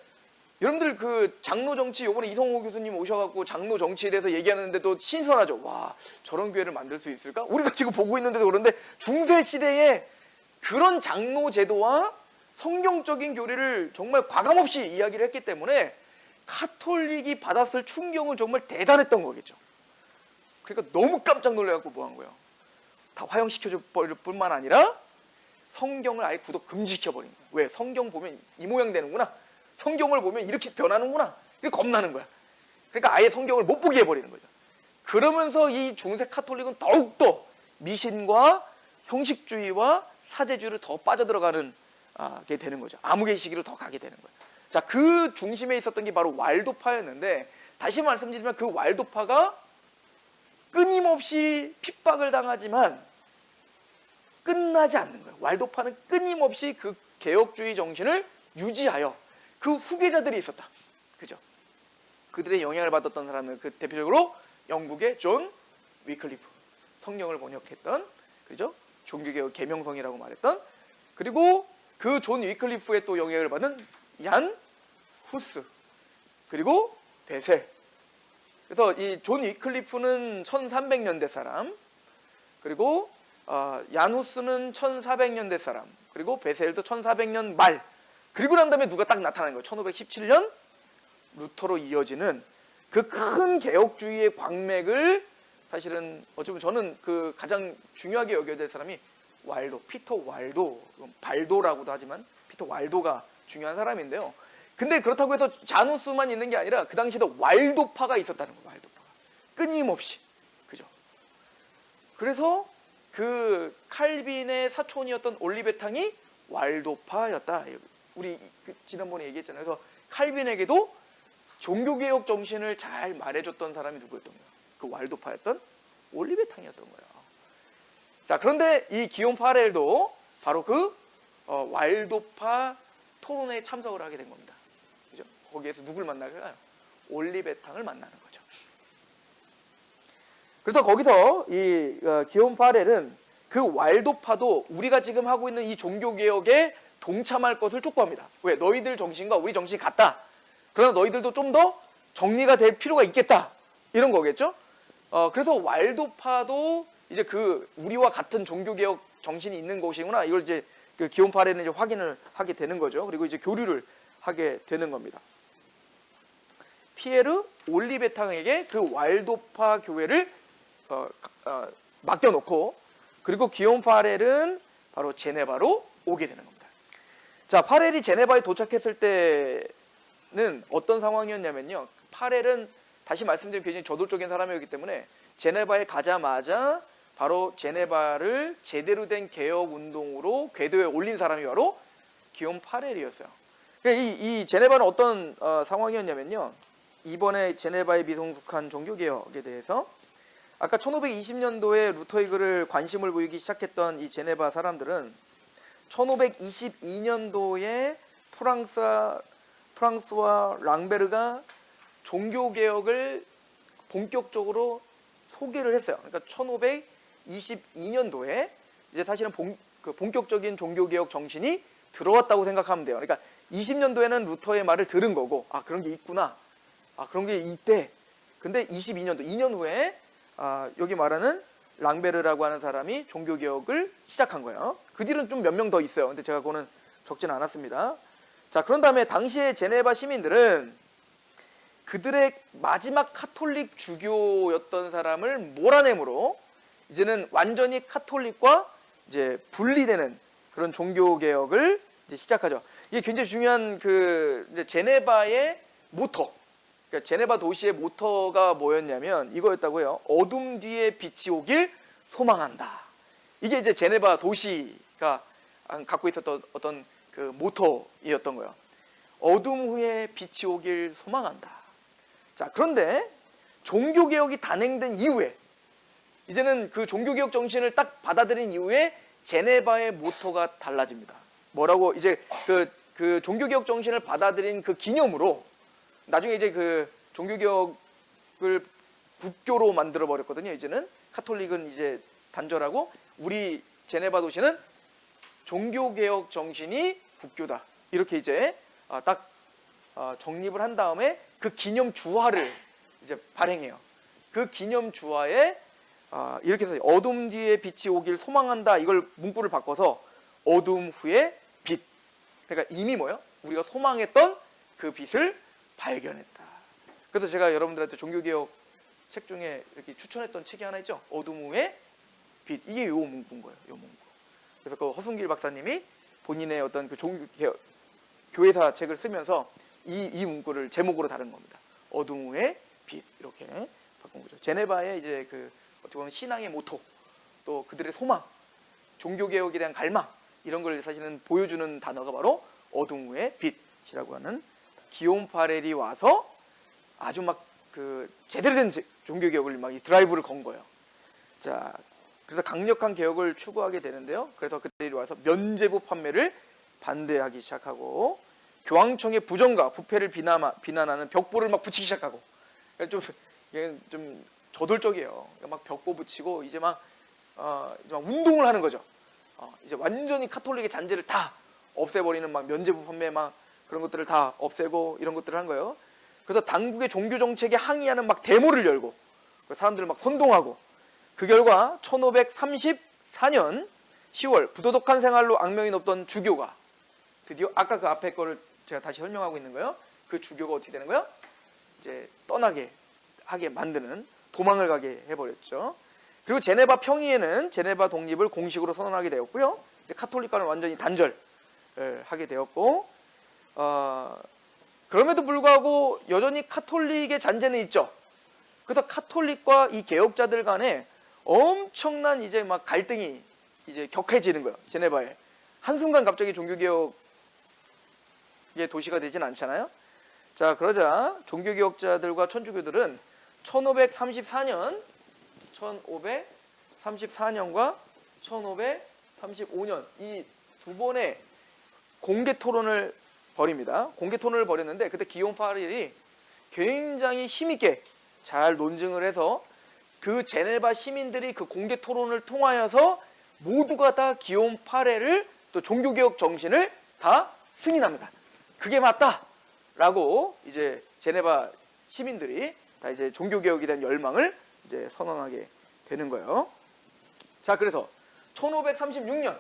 여러분들 그 장로 정치 요번에 이성호 교수님 오셔갖고 장로 정치에 대해서 얘기하는데도 신선하죠. 와, 저런 교회를 만들 수 있을까? 우리가 지금 보고 있는데도 그런데 중세 시대에 그런 장로 제도와 성경적인 교리를 정말 과감없이 이야기를 했기 때문에 카톨릭이 받았을 충격은 정말 대단했던 거겠죠. 그러니까 너무 깜짝 놀래갖고 뭐 한 거예요? 다 화형시켜줄 뿐만 아니라 성경을 아예 구독 금지시켜버린 거예요. 왜? 성경 보면 이 모양 되는구나. 성경을 보면 이렇게 변하는구나. 이게 겁나는 거야. 그러니까 아예 성경을 못 보게 해버리는 거죠. 그러면서 이 중세 카톨릭은 더욱더 미신과 형식주의와 사제주의를 더 빠져들어가는 게 되는 거죠. 암흑의식으로 더 가게 되는 거예요. 자, 그 중심에 있었던 게 바로 왈도파였는데, 다시 말씀드리면 그 왈도파가 끊임없이 핍박을 당하지만 끝나지 않는 거예요. 왈도파는 끊임없이 그 개혁주의 정신을 유지하여 그 후계자들이 있었다. 그죠? 그들의 영향을 받았던 사람은 그 대표적으로 영국의 존 위클리프, 성경을 번역했던, 그죠? 종교개혁 계명성이라고 말했던, 그리고 그 존 위클리프의 또 영향을 받은 얀 후스, 그리고 베셀. 그래서 이 존 위클리프는 1300년대 사람, 그리고 얀 후스는 1400년대 사람, 그리고 베셀도 1400년 말. 그리고 난 다음에 누가 딱 나타나는 거예요. 1517년 루터로 이어지는 그 큰 개혁주의의 광맥을, 사실은 어쩌면 저는 그 가장 중요하게 여겨야 될 사람이 왈도, 피터 왈도, 발도라고도 하지만 피터 왈도가 중요한 사람인데요. 근데 그렇다고 해서 자누스만 있는 게 아니라 그 당시에도 왈도파가 있었다는 거예요. 왈도파가 끊임없이. 그죠? 그래서 그 칼빈의 사촌이었던 올리베탕이 왈도파였다. 우리 지난번에 얘기했잖아요. 그래서 칼빈에게도 종교개혁 정신을 잘 말해줬던 사람이 누구였던 거예요? 그 왈도파였던 올리베탕이었던 거예요. 자, 그런데 이 기욤 파렐도 바로 그 왈도파 토론회에 참석을 하게 된 겁니다. 그죠? 거기에서 누굴 만나요? 올리베탕을 만나는 거죠. 그래서 거기서 이 기욤 파렐은 그 왈도파도 우리가 지금 하고 있는 이 종교개혁에 동참할 것을 촉구합니다. 왜? 너희들 정신과 우리 정신이 같다. 그러나 너희들도 좀 더 정리가 될 필요가 있겠다. 이런 거겠죠? 그래서 왈도파도 이제 그 우리와 같은 종교개혁 정신이 있는 곳이구나. 이걸 이제 그 기욤 파레는 이제 확인을 하게 되는 거죠. 그리고 이제 교류를 하게 되는 겁니다. 피에르 올리베탕에게 그 왈도파 교회를 맡겨놓고, 그리고 기욤 파렐은 바로 제네바로 오게 되는 겁니다. 자, 파렐이 제네바에 도착했을 때는 어떤 상황이었냐면요. 파렐은 다시 말씀드리면 굉장히 저돌적인 사람이었기 때문에 제네바에 가자마자 바로 제네바를 제대로 된 개혁 운동으로 궤도에 올린 사람이 바로 기욤 파렐이었어요. 이 제네바는 어떤 상황이었냐면요. 이번에 제네바에 미성숙한 종교개혁에 대해서 아까 1520년도에 루터이그를 관심을 보이기 시작했던 이 제네바 사람들은 1522년도에 프랑스와 랑베르가 종교개혁을 본격적으로 소개를 했어요. 그러니까 1522년도에 이제 사실은 본격적인 종교개혁 정신이 들어왔다고 생각하면 돼요. 그러니까 20년도에는 루터의 말을 들은 거고, 아, 그런 게 있구나. 아, 그런 게 있대. 근데 22년도, 2년 후에 여기 말하는 랑베르라고 하는 사람이 종교개혁을 시작한 거예요. 그 뒤는 좀 몇 명 더 있어요. 근데 제가 그거는 적지는 않았습니다. 자, 그런 다음에 당시에 제네바 시민들은 그들의 마지막 카톨릭 주교였던 사람을 몰아내므로 이제는 완전히 카톨릭과 이제 분리되는 그런 종교개혁을 이제 시작하죠. 이게 굉장히 중요한 이제 제네바의 모토. 그러니까 제네바 도시의 모토가 뭐였냐면 이거였다고요. 어둠 뒤에 빛이 오길 소망한다. 이게 이제 제네바 도시가 갖고 있었던 어떤 그 모토이었던 거예요. 어둠 후에 빛이 오길 소망한다. 자, 그런데 종교개혁이 단행된 이후에 이제는 그 종교개혁 정신을 딱 받아들인 이후에 제네바의 모토가 달라집니다. 뭐라고 이제 그 종교개혁 정신을 받아들인 그 기념으로 나중에 이제 그 종교개혁을 국교로 만들어 버렸거든요. 이제는 카톨릭은 이제 단절하고 우리 제네바 도시는 종교개혁 정신이 국교다. 이렇게 이제 딱 정립을 한 다음에 그 기념 주화를 이제 발행해요. 그 기념 주화에 이렇게 해서 어둠 뒤에 빛이 오길 소망한다. 이걸 문구를 바꿔서 어둠 후에 빛. 그러니까 이미 뭐예요? 우리가 소망했던 그 빛을 발견했다. 그래서 제가 여러분들한테 종교개혁 책 중에 이렇게 추천했던 책이 하나 있죠. 어둠 후에 빛. 이게 요 문구인 거예요. 요 문구. 그래서 그 허순길 박사님이 본인의 어떤 그 종교개혁 교회사 책을 쓰면서 이 문구를 제목으로 다룬 겁니다. 어둠 후에 빛. 이렇게 바꾼 거죠. 제네바의 이제 그 어떻게 보면 신앙의 모토, 또 그들의 소망, 종교개혁에 대한 갈망, 이런 걸 사실은 보여주는 단어가 바로 어둠 후에 빛이라고 하는 기욤 파렐이 와서 아주 막 그 제대로 된 종교개혁을 막 이 드라이브를 건 거예요. 자, 그래서 강력한 개혁을 추구하게 되는데요. 그래서 그들이 와서 면죄부 판매를 반대하기 시작하고 교황청의 부정과 부패를 비난하는 벽보를 막 붙이기 시작하고, 이게 좀 저돌적이에요. 막 벽보 붙이고 이제 막 운동을 하는 거죠. 이제 완전히 카톨릭의 잔재를 다 없애버리는 막 면죄부 판매 막 그런 것들을 다 없애고 이런 것들을 한 거예요. 그래서 당국의 종교 정책에 항의하는 막 데모를 열고 사람들을 막 선동하고, 그 결과 1534년 10월 부도덕한 생활로 악명이 높던 주교가 드디어 아까 그 앞에 거를 제가 다시 설명하고 있는 거예요. 그 주교가 어떻게 되는 거예요? 이제 떠나게 하게 만드는, 도망을 가게 해버렸죠. 그리고 제네바 평의회는 제네바 독립을 공식으로 선언하게 되었고요. 카톨릭과는 완전히 단절하게 되었고, 그럼에도 불구하고 여전히 카톨릭의 잔재는 있죠. 그래서 카톨릭과 이 개혁자들 간에 엄청난 이제 막 갈등이 이제 격해지는 거예요. 제네바에. 한순간 갑자기 종교개혁의 도시가 되진 않잖아요. 자, 그러자 종교개혁자들과 천주교들은 1534년과 1535년 이 두 번의 공개 토론을 벌입니다. 공개 토론을 벌였는데 그때 기욤 파렐이 굉장히 힘있게 잘 논증을 해서 그 제네바 시민들이 그 공개 토론을 통하여서 모두가 다 기욤 파렐을 또 종교개혁 정신을 다 승인합니다. 그게 맞다라고 이제 제네바 시민들이 다 이제 종교개혁에 대한 열망을 이제 선언하게 되는 거예요. 자, 그래서 1536년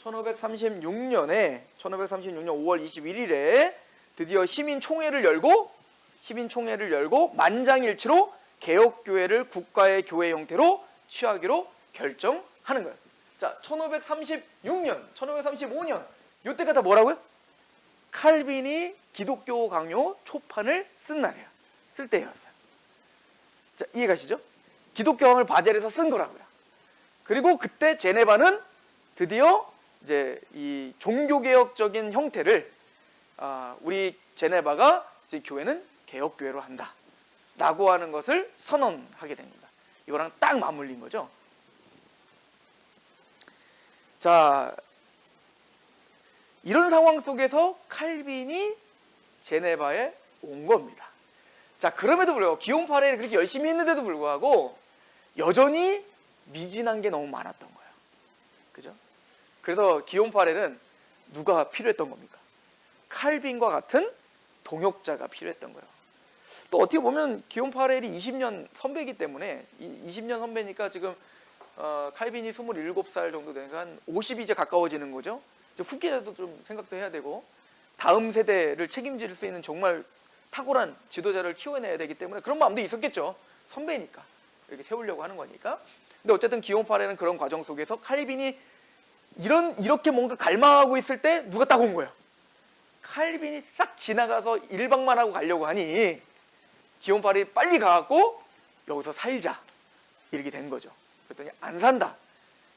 1536년에 5월 21일에 드디어 시민총회를 열고 만장일치로 개혁교회를 국가의 교회 형태로 취하기로 결정하는 거예요. 자, 1536년, 1535년 이때가 다 뭐라고요? 칼빈이 기독교 강요 초판을 쓴 날이에요. 쓸 때였어요. 자, 이해가시죠? 기독교왕을 바젤에서 쓴 거라고요. 그리고 그때 제네바는 드디어 이제 이 종교개혁적인 형태를 우리 제네바가 이제 교회는 개혁교회로 한다 라고 하는 것을 선언하게 됩니다. 이거랑 딱 맞물린 거죠. 자, 이런 상황 속에서 칼빈이 제네바에 온 겁니다. 자, 그럼에도 불구하고 기욤 파레를 그렇게 열심히 했는데도 불구하고 여전히 미진한 게 너무 많았던 거예요. 그죠? 그래서 기욤 파레는 누가 필요했던 겁니까? 칼빈과 같은 동역자가 필요했던 거예요. 또 어떻게 보면 기욤 파렐이 20년 선배이기 때문에 20년 선배니까 지금 칼빈이 27살 정도 되니까 한 50이 이제 가까워지는 거죠. 후계자도 좀 생각도 해야 되고 다음 세대를 책임질 수 있는 정말 탁월한 지도자를 키워내야 되기 때문에 그런 마음도 있었겠죠. 선배니까 이렇게 세우려고 하는 거니까. 근데 어쨌든 기욤 파렐은 그런 과정 속에서 칼빈이 이렇게 뭔가 갈망하고 있을 때 누가 딱 온 거예요. 칼빈이 싹 지나가서 일방만 하고 가려고 하니 기욤 파렐이 빨리 가갖고 여기서 살자 이렇게 된 거죠. 그랬더니 안 산다.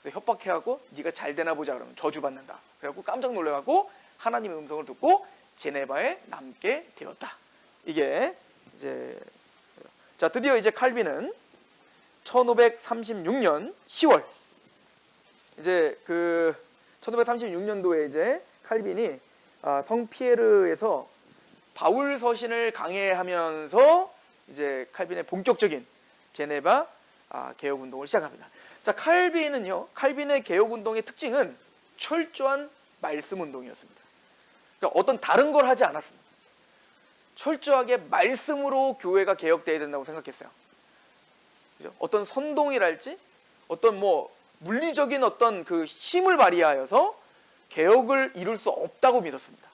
협박해갖고 네가 잘 되나 보자 그러면 저주받는다. 그래갖고 깜짝 놀래갖고 하나님의 음성을 듣고 제네바에 남게 되었다. 이게 이제 자, 드디어 이제 칼빈은 1536년 10월 이제 그 1536년도에 이제 칼빈이 성 피에르에서 바울 서신을 강해하면서 이제 칼빈의 본격적인 제네바 개혁 운동을 시작합니다. 자, 칼빈의 개혁 운동의 특징은 철저한 말씀 운동이었습니다. 그러니까 어떤 다른 걸 하지 않았습니다. 철저하게 말씀으로 교회가 개혁돼야 된다고 생각했어요. 그죠? 어떤 선동이랄지 어떤 뭐 물리적인 어떤 그 힘을 발휘하여서 개혁을 이룰 수 없다고 믿었습니다.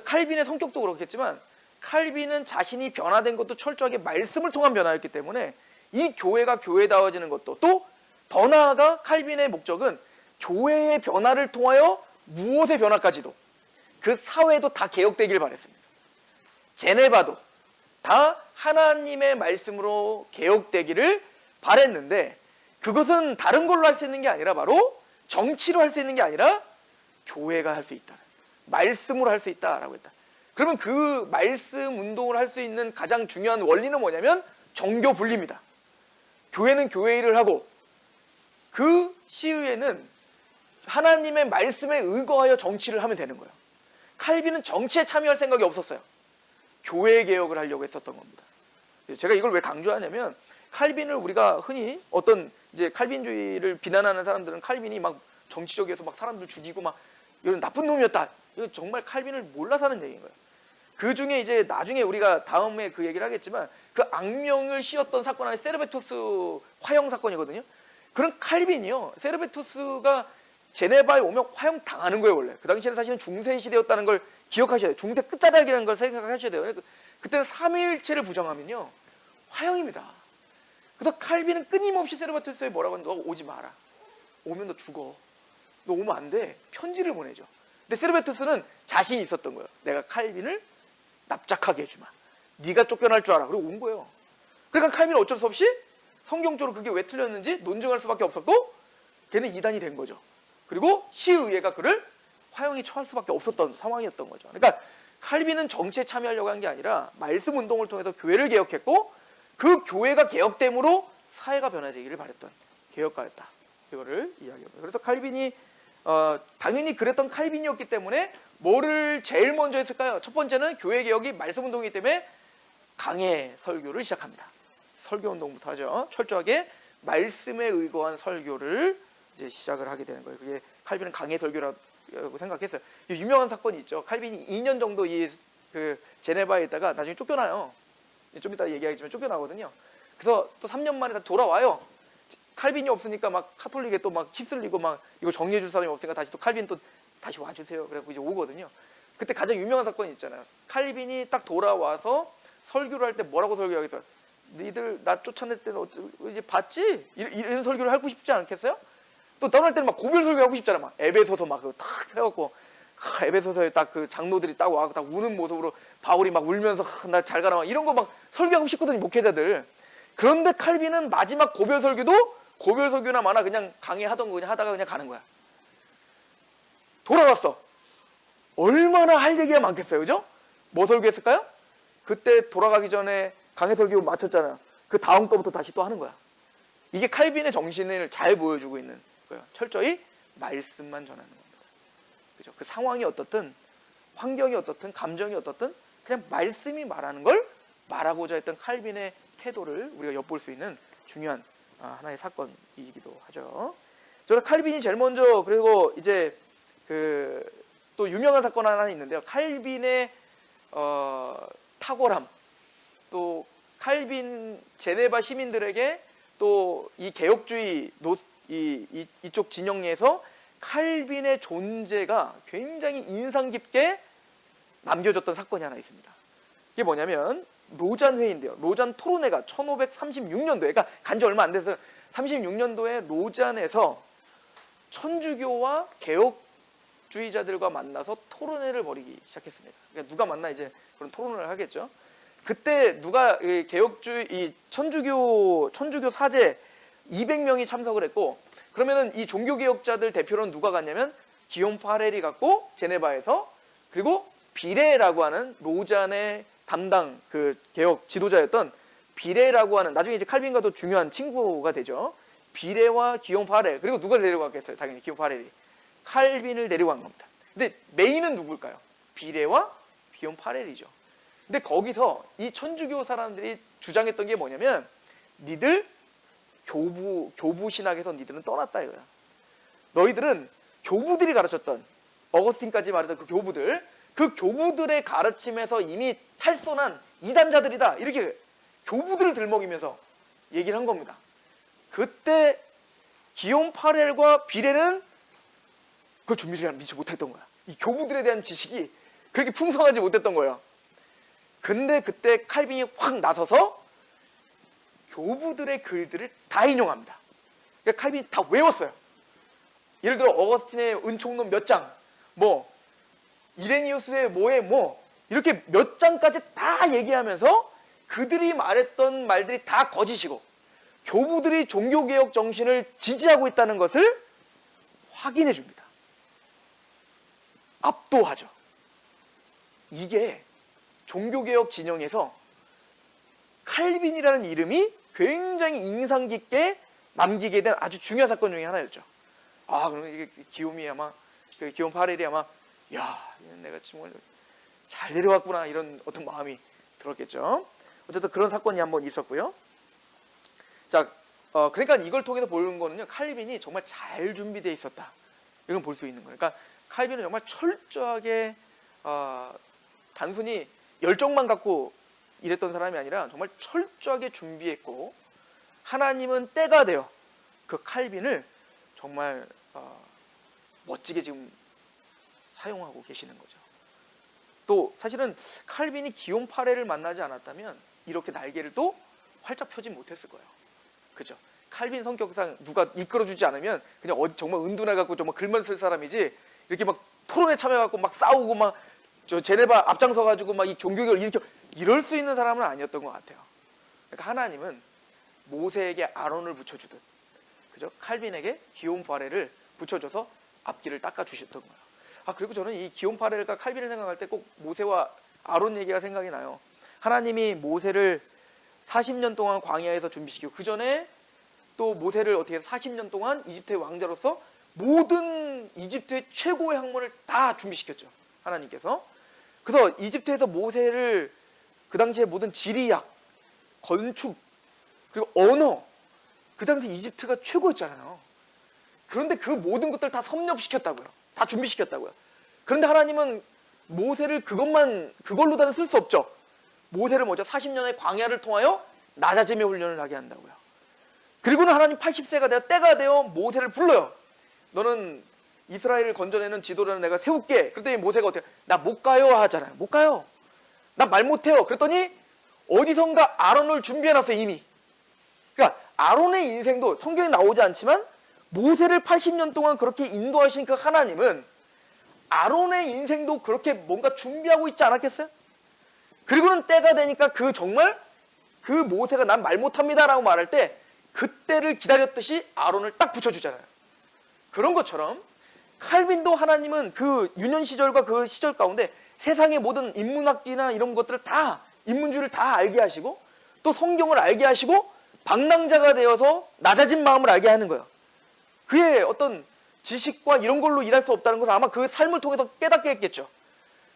칼빈의 성격도 그렇겠지만 칼빈은 자신이 변화된 것도 철저하게 말씀을 통한 변화였기 때문에 이 교회가 교회다워지는 것도 또 더 나아가 칼빈의 목적은 교회의 변화를 통하여 무엇의 변화까지도 그 사회도 다 개혁되길 바랬습니다. 제네바도 다 하나님의 말씀으로 개혁되기를 바랬는데 그것은 다른 걸로 할 수 있는 게 아니라 바로 정치로 할 수 있는 게 아니라 교회가 할 수 있다. 말씀으로 할 수 있다라고 했다. 그러면 그 말씀 운동을 할 수 있는 가장 중요한 원리는 뭐냐면 정교 분리입니다. 교회는 교회 일을 하고 그 시의회는 하나님의 말씀에 의거하여 정치를 하면 되는 거예요. 칼빈은 정치에 참여할 생각이 없었어요. 교회 개혁을 하려고 했었던 겁니다. 제가 이걸 왜 강조하냐면 칼빈을 우리가 흔히 어떤 이제 칼빈주의를 비난하는 사람들은 칼빈이 막 정치적에서 막 사람들 죽이고 막 이런 나쁜 놈이었다. 이건 정말 칼빈을 몰라서 하는 얘기인 거예요. 그 중에 이제 나중에 우리가 다음에 그 얘기를 하겠지만 그 악명을 씌웠던 사건 안에 세르베토스 화형 사건이거든요. 그런 칼빈이요. 세르베토스가 제네바에 오면 화형 당하는 거예요, 원래. 그 당시에는 사실은 중세 시대였다는 걸 기억하셔야 돼요. 중세 끝자락이라는 걸 생각하셔야 돼요. 그때는 삼위일체를 부정하면요, 화형입니다. 그래서 칼빈은 끊임없이 세르베토스에 뭐라고 하면 너 오지 마라. 오면 너 죽어. 너 오면 안 돼. 편지를 보내죠. 근데 세르베토스는 자신이 있었던 거예요. 내가 칼빈을 납작하게 해주마. 네가 쫓겨날 줄 알아. 그리고 온 거예요. 그러니까 칼빈은 어쩔 수 없이 성경적으로 그게 왜 틀렸는지 논증할 수밖에 없었고 걔는 이단이 된 거죠. 그리고 시의회가 그를 화형에 처할 수밖에 없었던 상황이었던 거죠. 그러니까 칼빈은 정치에 참여하려고 한 게 아니라 말씀 운동을 통해서 교회를 개혁했고 그 교회가 개혁됨으로 사회가 변화되기를 바랬던 개혁가였다. 이거를 이야기합니다. 그래서 칼빈이 당연히 그랬던 칼빈이었기 때문에 뭐를 제일 먼저 했을까요? 첫 번째는 교회 개혁이 말씀 운동이기 때문에 강해 설교를 시작합니다. 설교 운동부터 하죠. 철저하게 말씀에 의거한 설교를 이제 시작을 하게 되는 거예요. 그게 칼빈은 강해 설교라고 생각했어요. 유명한 사건이 있죠. 칼빈이 2년 정도 그 제네바에 있다가 나중에 쫓겨나요. 좀 이따 얘기하겠지만 쫓겨나거든요. 그래서 또 3년 만에 다 돌아와요. 칼빈이 없으니까 막 카톨릭에 또 막 휩쓸리고 막 이거 정리해 줄 사람이 없으니까 다시 또 칼빈 또 다시 와주세요. 그래갖고 이제 오거든요. 그때 가장 유명한 사건이 있잖아요. 칼빈이 딱 돌아와서 설교를 할 때 뭐라고 설교하겠어요? 니들 나 쫓아낼 때는 이제 봤지? 이런 설교를 하고 싶지 않겠어요? 또 떠날 때는 막 고별 설교 하고 싶잖아. 막 에베소서 막 그거 탁 해갖고 에베소서에 딱 그 장로들이 딱 와갖고 딱 우는 모습으로 바울이 막 울면서 나 잘 가라 막 이런 거 막 설교하고 싶거든요, 목회자들. 그런데 칼빈은 마지막 고별 설교도 고별 설교나 마나 그냥 강의하던 거 그냥 하다가 그냥 가는 거야. 돌아왔어. 얼마나 할 얘기가 많겠어요, 그죠? 뭐 설교했을까요? 그때 돌아가기 전에 강해 설교 마쳤잖아요. 그 다음 거부터 다시 또 하는 거야. 이게 칼빈의 정신을 잘 보여주고 있는 거예요. 철저히 말씀만 전하는 겁니다. 그죠? 그 상황이 어떻든, 환경이 어떻든, 감정이 어떻든 그냥 말씀이 말하는 걸 말하고자 했던 칼빈의 태도를 우리가 엿볼 수 있는 중요한 하나의 사건이기도 하죠. 저는 칼빈이 제일 먼저, 그리고 이제 또 유명한 사건 하나 있는데요. 칼빈의 탁월함, 또 칼빈 제네바 시민들에게 또 이 개혁주의 이쪽 진영 내에서 칼빈의 존재가 굉장히 인상 깊게 남겨졌던 사건이 하나 있습니다. 이게 뭐냐면 로잔 회의인데요. 로잔 토론회가 1536년도에, 그러니까 간지 얼마 안 돼서 36년도에 로잔에서 천주교와 개혁주의자들과 만나서 토론회를 벌이기 시작했습니다. 그러니까 누가 만나 이제 그런 토론을 하겠죠. 그때 누가 개혁주의 천주교 사제 200명이 참석을 했고, 그러면은 이 종교개혁자들 대표로는 누가 갔냐면 기욤 파렐이 갔고, 제네바에서, 그리고 비레라고 하는 로잔의 담당 그 개혁 지도자였던 비레라고 하는, 나중에 이제 칼빈과도 중요한 친구가 되죠. 비레와 기욤 파렐, 그리고 누가 데려갔겠어요? 당연히 기욤 파렐이 칼빈을 데려간 겁니다. 근데 메인은 누굴까요? 비레와 기욤 파렐이죠. 근데 거기서 이 천주교 사람들이 주장했던 게 뭐냐면, 니들 교부 신학에서 니들은 떠났다 이거야. 너희들은 교부들이 가르쳤던, 어거스틴까지 말했던 그 교부들의 가르침에서 이미 탈선한 이단자들이다, 이렇게 교부들을 들먹이면서 얘기를 한 겁니다. 그때 기욤 파렐과 비레는 그걸 준비를 미처 못했던 거야. 이 교부들에 대한 지식이 그렇게 풍성하지 못했던 거예요. 근데 그때 칼빈이 확 나서서 교부들의 글들을 다 인용합니다. 그러니까 칼빈이 다 외웠어요. 예를 들어 어거스틴의 은총론 몇 장, 뭐 이레니우스의 뭐에 뭐, 이렇게 몇 장까지 다 얘기하면서 그들이 말했던 말들이 다 거짓이고 교부들이 종교개혁 정신을 지지하고 있다는 것을 확인해 줍니다. 압도하죠. 이게 종교개혁 진영에서 칼빈이라는 이름이 굉장히 인상 깊게 남기게 된 아주 중요한 사건 중에 하나였죠. 그러면 이게 기욤이 아마, 기욤 파렐이 아마, 야, 내가 정말 잘 내려왔구나, 이런 어떤 마음이 들었겠죠. 어쨌든 그런 사건이 한번 있었고요. 자, 그러니까 이걸 통해서 보는 거는요, 칼빈이 정말 잘 준비되어 있었다, 이런 볼 수 있는 거예요. 그러니까 칼빈은 정말 철저하게 단순히 열정만 갖고 이랬던 사람이 아니라 정말 철저하게 준비했고, 하나님은 때가 되어 그 칼빈을 정말 멋지게 지금 사용하고 계시는 거죠. 또 사실은 칼빈이 기욤 파렐을 만나지 않았다면 이렇게 날개를 또 활짝 펴지 못했을 거예요. 그죠? 칼빈 성격상 누가 이끌어주지 않으면 그냥 정말 은둔해갖고 정말 글만 쓸 사람이지, 이렇게 막 토론에 참여해갖고 막 싸우고 막 제네바 앞장서가지고 막 이 종교개혁을 일으켜 이럴 수 있는 사람은 아니었던 것 같아요. 그러니까 하나님은 모세에게 아론을 붙여주듯, 그죠? 칼빈에게 기욤 파렐을 붙여줘서 앞길을 닦아주셨던 거예요. 그리고 저는 이 기욤 파렐과 칼빈을 생각할 때 꼭 모세와 아론 얘기가 생각이 나요. 하나님이 모세를 40년 동안 광야에서 준비시키고, 그 전에 또 모세를 어떻게 해서 40년 동안 이집트의 왕자로서 모든 이집트의 최고의 학문을 다 준비시켰죠, 하나님께서. 그래서 이집트에서 모세를 그 당시에 모든 지리학, 건축, 그리고 언어, 그 당시 이집트가 최고였잖아요. 그런데 그 모든 것들을 다 섭렵시켰다고요. 다 준비시켰다고요. 그런데 하나님은 모세를 그걸로 다는 쓸 수 없죠. 모세를 먼저 40년의 광야를 통하여 낮아짐의 훈련을 하게 한다고요. 그리고는 하나님 80세가 되어 때가 되어 모세를 불러요. 너는 이스라엘을 건져내는 지도자는 내가 세울게. 그랬더니 모세가 어떻게 나 못 가요 하잖아요. 못 가요. 나 말 못해요. 그랬더니 어디선가 아론을 준비해놨어요 이미. 그러니까 아론의 인생도 성경에 나오지 않지만 모세를 80년 동안 그렇게 인도하신 그 하나님은 아론의 인생도 그렇게 뭔가 준비하고 있지 않았겠어요? 그리고는 때가 되니까 그 정말 그 모세가 난 말 못합니다 라고 말할 때 그때를 기다렸듯이 아론을 딱 붙여주잖아요. 그런 것처럼 칼빈도 하나님은 그 유년 시절과 그 시절 가운데 세상의 모든 인문학이나 이런 것들을 다 인문주의를 다 알게 하시고 또 성경을 알게 하시고 방랑자가 되어서 낮아진 마음을 알게 하는 거예요. 그의 어떤 지식과 이런 걸로 일할 수 없다는 것을 아마 그 삶을 통해서 깨닫게 했겠죠.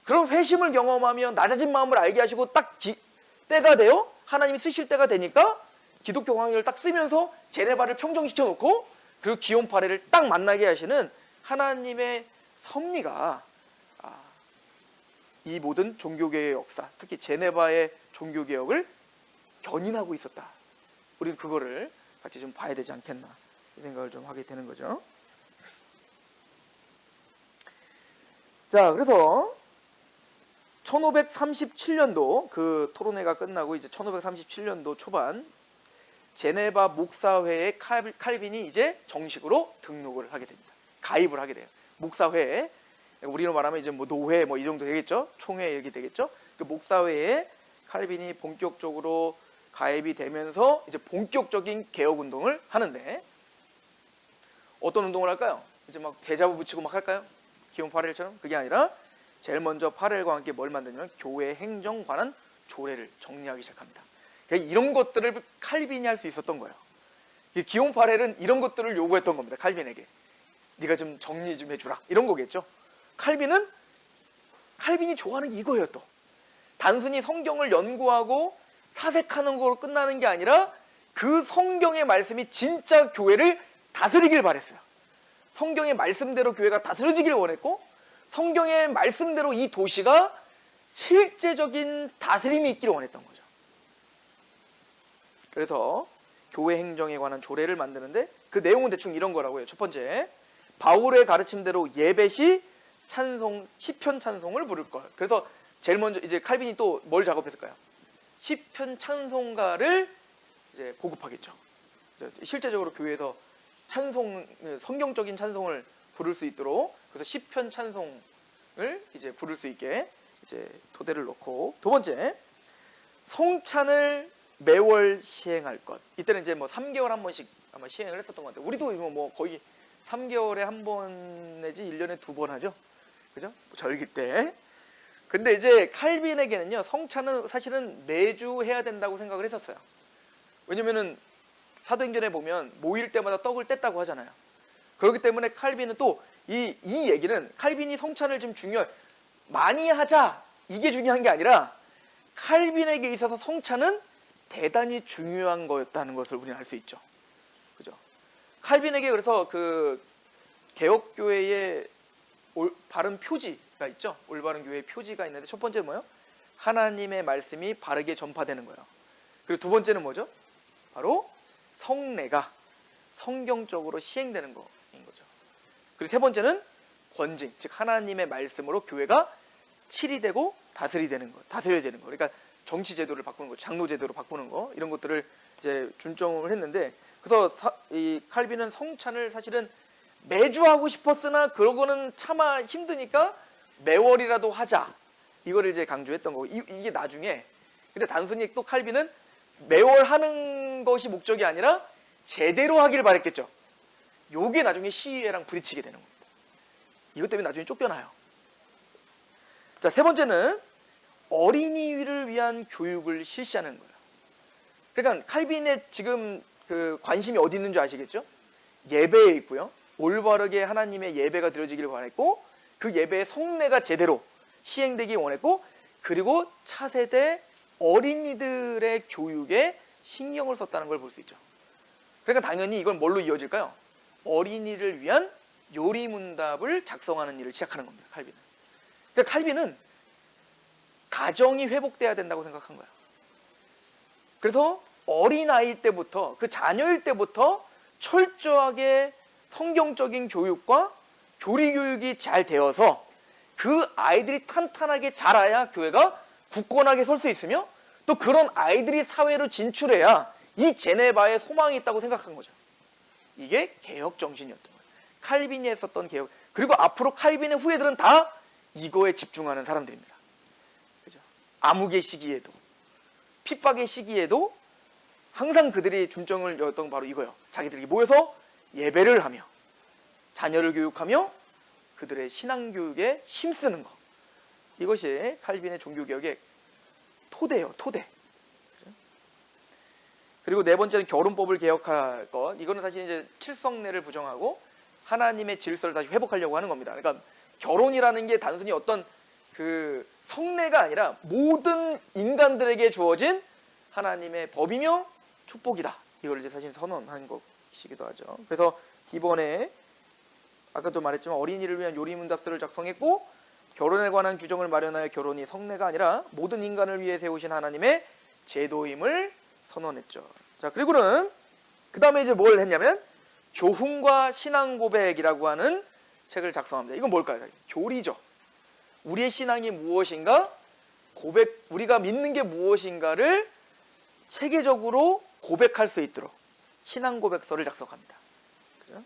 그런 회심을 경험하며 낮아진 마음을 알게 하시고 딱 때가 되어 하나님이 쓰실 때가 되니까 기독교 강의를 딱 쓰면서 제네바를 평정시켜 놓고 그 기온 파레를 딱 만나게 하시는 하나님의 섭리가 이 모든 종교개혁의 역사, 특히 제네바의 종교개혁을 견인하고 있었다. 우리는 그거를 같이 좀 봐야 되지 않겠나 이 생각을 좀 하게 되는 거죠. 자, 그래서 1537년도 그 토론회가 끝나고 이제 1537년도 초반 제네바 목사회에 칼빈이 이제 정식으로 등록을 하게 됩니다. 가입을 하게 돼요. 목사회에 우리로 말하면 이제 뭐 노회 뭐 이 정도 되겠죠. 총회 이렇게 되겠죠. 그 목사회에 칼빈이 본격적으로 가입이 되면서 이제 본격적인 개혁 운동을 하는데 어떤 운동을 할까요? 이제 막 대자보 붙이고 막 할까요? 기온 8일처럼? 그게 아니라 제일 먼저 8일과 함께 뭘 만드냐면 교회 행정 관한 조례를 정리하기 시작합니다. 그러니까 이런 것들을 칼빈이 할 수 있었던 거예요. 기온 8일은 이런 것들을 요구했던 겁니다. 칼빈에게. 네가 좀 정리 좀 해주라. 이런 거겠죠. 칼빈이 좋아하는 게 이거예요 또. 단순히 성경을 연구하고 사색하는 걸로 끝나는 게 아니라 그 성경의 말씀이 진짜 교회를 다스리길 바랬어요. 성경의 말씀대로 교회가 다스려지길 원했고 성경의 말씀대로 이 도시가 실제적인 다스림이 있기를 원했던 거죠. 그래서 교회 행정에 관한 조례를 만드는데 그 내용은 대충 이런 거라고요. 첫 번째, 바울의 가르침대로 예배 시 찬송, 시편 찬송을 부를 걸. 그래서 제일 먼저 이제 칼빈이 또 뭘 작업했을까요? 시편 찬송가를 이제 보급하겠죠. 실제적으로 교회에서 찬송, 성경적인 찬송을 부를 수 있도록 그래서 시편 찬송을 이제 부를 수 있게 이제 토대를 놓고 두 번째, 성찬을 매월 시행할 것. 이때는 이제 뭐 3개월 한 번씩 아마 시행을 했었던 것 같아요. 우리도 뭐 거의 3개월에 한 번 내지 1년에 2번 하죠. 그죠? 절기 때. 근데 이제 칼빈에게는요, 성찬은 사실은 매주 해야 된다고 생각을 했었어요. 왜냐면은 사도행전에 보면 모일 때마다 떡을 뗐다고 하잖아요. 그렇기 때문에 칼빈은 또 이 얘기는 칼빈이 성찬을 좀 많이 하자 이게 중요한 게 아니라 칼빈에게 있어서 성찬은 대단히 중요한 거였다는 것을 우리는 알 수 있죠. 그죠? 칼빈에게 그래서 그 개혁교회의 바른 표지가 있죠. 올바른 교회의 표지가 있는데 첫 번째는 뭐예요? 하나님의 말씀이 바르게 전파되는 거예요. 그리고 두 번째는 뭐죠? 바로 성례가 성경적으로 시행되는 거인 거죠. 그리고 세 번째는 권징, 즉 하나님의 말씀으로 교회가 칠이되고 다스려지는 거. 그러니까 정치 제도를 바꾸는 거, 장로 제도로 바꾸는 거 이런 것들을 이제 준정을 했는데 그래서 이 칼빈은 성찬을 사실은 매주 하고 싶었으나 그러고는 차마 힘드니까 매월이라도 하자 이거를 이제 강조했던 거고 이게 나중에 근데 단순히 또 칼빈은 매월 하는 것이 목적이 아니라 제대로 하기를 바랬겠죠. 요게 나중에 시위회랑 부딪히게 되는 겁니다. 이것 때문에 나중에 쫓겨나요. 자, 세 번째는 어린이를 위한 교육을 실시하는 거예요. 그러니까 칼빈의 지금 그 관심이 어디 있는 줄 아시겠죠? 예배에 있고요. 올바르게 하나님의 예배가 드려지기를 원했고 그 예배의 성례가 제대로 시행되기 원했고 그리고 차세대 어린이들의 교육에 신경을 썼다는 걸 볼 수 있죠. 그러니까 당연히 이건 뭘로 이어질까요? 어린이를 위한 요리문답을 작성하는 일을 시작하는 겁니다. 칼빈은. 그러니까 칼빈은 가정이 회복돼야 된다고 생각한 거예요. 그래서 어린아이 때부터, 그 자녀일 때부터 철저하게 성경적인 교육과 교리 교육이 잘 되어서 그 아이들이 탄탄하게 자라야 교회가 굳건하게 설 수 있으며, 또 그런 아이들이 사회로 진출해야 이 제네바에 소망이 있다고 생각한 거죠. 이게 개혁 정신이었던 거예요. 칼빈이 했었던 개혁. 그리고 앞으로 칼빈의 후예들은 다 이거에 집중하는 사람들입니다. 그죠? 암흑의 시기에도, 핍박의 시기에도 항상 그들이 중점을 였던 바로 이거예요. 자기들이 모여서 예배를 하며 자녀를 교육하며 그들의 신앙교육에 힘쓰는 것. 이것이 칼빈의 종교개혁의 토대예요. 토대. 그리고 네 번째는 결혼법을 개혁할 것. 이거는 사실 이제 칠성례를 부정하고 하나님의 질서를 다시 회복하려고 하는 겁니다. 그러니까 결혼이라는 게 단순히 어떤 그 성례가 아니라 모든 인간들에게 주어진 하나님의 법이며 축복이다. 이걸 이제 사실 선언한 것이기도 하죠. 그래서 D번에 아까도 말했지만 어린이를 위한 요리문답들을 작성했고, 결혼에 관한 규정을 마련하여 결혼이 성례가 아니라 모든 인간을 위해 세우신 하나님의 제도임을 선언했죠. 자, 그리고는 그 다음에 이제 뭘 했냐면 교훈과 신앙 고백이라고 하는 책을 작성합니다. 이건 뭘까요? 교리죠. 우리의 신앙이 무엇인가, 고백, 우리가 믿는 게 무엇인가를 체계적으로 고백할 수 있도록 신앙 고백서를 작성합니다. 그죠?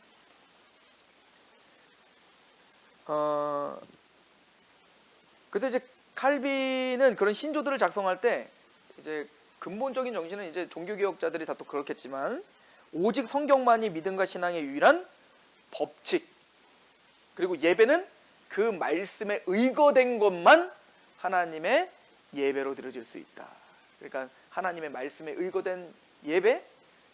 그래서 이제 칼빈은 그런 신조들을 작성할 때 이제 근본적인 정신은 이제 종교개혁자들이 다 또 그렇겠지만 오직 성경만이 믿음과 신앙의 유일한 법칙, 그리고 예배는 그 말씀에 의거된 것만 하나님의 예배로 드려질 수 있다. 그러니까 하나님의 말씀에 의거된 예배,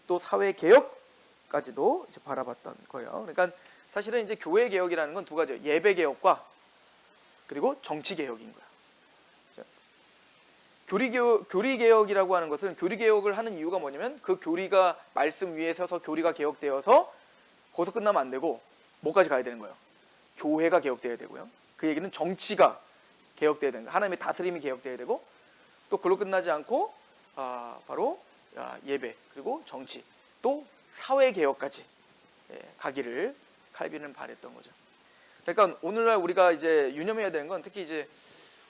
또 사회 개혁까지도 이제 바라봤던 거예요. 그러니까 사실은 이제 교회 개혁이라는 건 두 가지예요. 예배 개혁과 그리고 정치 개혁인 거야. 교리 개혁이라고 하는 것은, 교리 개혁을 하는 이유가 뭐냐면 그 교리가 말씀 위에 서서 교리가 개혁되어서 거기서 끝나면 안 되고 뭐까지 가야 되는 거예요? 교회가 개혁돼야 되고요. 그 얘기는 정치가 개혁돼야 되는 거예요. 하나님의 다스림이 개혁돼야 되고, 또 그걸로 끝나지 않고 바로 예배, 그리고 정치, 또 사회 개혁까지 가기를 칼빈은 바랬던 거죠. 그러니까 오늘날 우리가 이제 유념해야 되는 건, 특히 이제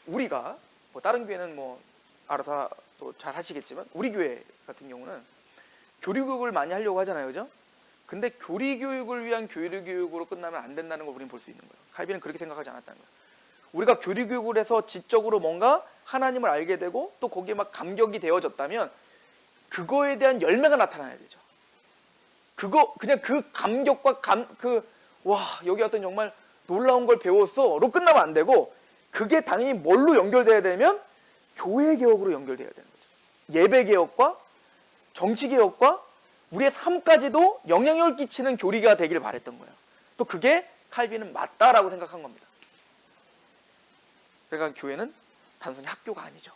우리가 뭐 다른 교회는 뭐 알아서 또 잘 하시겠지만 우리 교회 같은 경우는 교리 교육을 많이 하려고 하잖아요, 그죠? 근데 교리 교육을 위한 교리 교육으로 끝나면 안 된다는 걸 우리는 볼 수 있는 거예요. 칼빈은 그렇게 생각하지 않았다는 거예요. 우리가 교리 교육을 해서 지적으로 뭔가 하나님을 알게 되고 또 거기에 막 감격이 되어졌다면 그거에 대한 열매가 나타나야 되죠. 그냥 그 감격과 와, 여기 왔더니 정말 놀라운 걸 배웠어로 끝나면 안 되고, 그게 당연히 뭘로 연결돼야 되면 교회 개혁으로 연결돼야 되는 거죠. 예배 개혁과 정치 개혁과 우리의 삶까지도 영향을 끼치는 교리가 되기를 바랬던 거예요. 또 그게 칼빈은 맞다라고 생각한 겁니다. 그러니까 교회는 단순히 학교가 아니죠.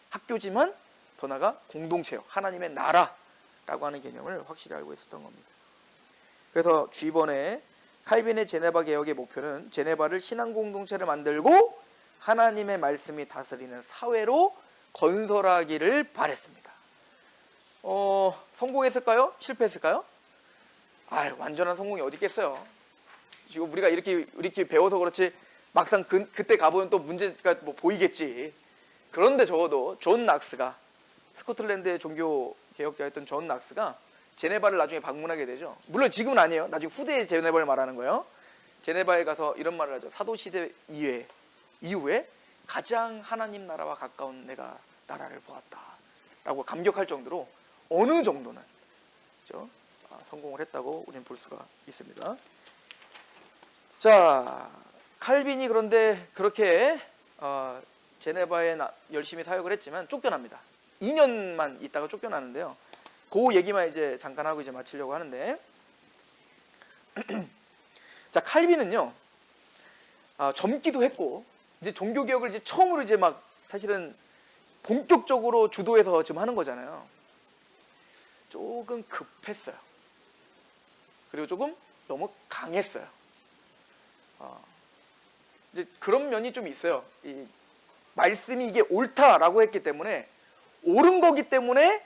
학교지만 더 나아가 공동체요, 하나님의 나라라고 하는 개념을 확실히 알고 있었던 겁니다. 그래서 G번에 칼빈의 제네바 개혁의 목표는 제네바를 신앙 공동체를 만들고 하나님의 말씀이 다스리는 사회로 건설하기를 바랬습니다. 성공했을까요? 실패했을까요? 완전한 성공이 어디 있겠어요. 지금 우리가 이렇게 배워서 그렇지 막상 그때 가보면 또 문제가 뭐 보이겠지. 그런데 적어도 존 낙스가, 스코틀랜드의 종교 개혁자였던 존 낙스가 제네바를 나중에 방문하게 되죠. 물론 지금은 아니에요. 나중에 후대의 제네바를 말하는 거예요. 제네바에 가서 이런 말을 하죠. 사도시대 이후에 가장 하나님 나라와 가까운 내가 나라를 보았다 라고 감격할 정도로 어느 정도는 그렇죠? 성공을 했다고 우리는 볼 수가 있습니다. 자, 칼빈이 그런데 그렇게 제네바에 열심히 사역을 했지만 쫓겨납니다. 2년만 있다가 쫓겨나는데요. 그 얘기만 이제 잠깐 하고 이제 마치려고 하는데, 자, 칼빈은요, 젊기도 했고, 이제 종교개혁을 이제 처음으로 이제 막 사실은 본격적으로 주도해서 지금 하는 거잖아요. 조금 급했어요. 그리고 조금 너무 강했어요. 이제 그런 면이 좀 있어요. 이 말씀이 이게 옳다라고 했기 때문에, 옳은 거기 때문에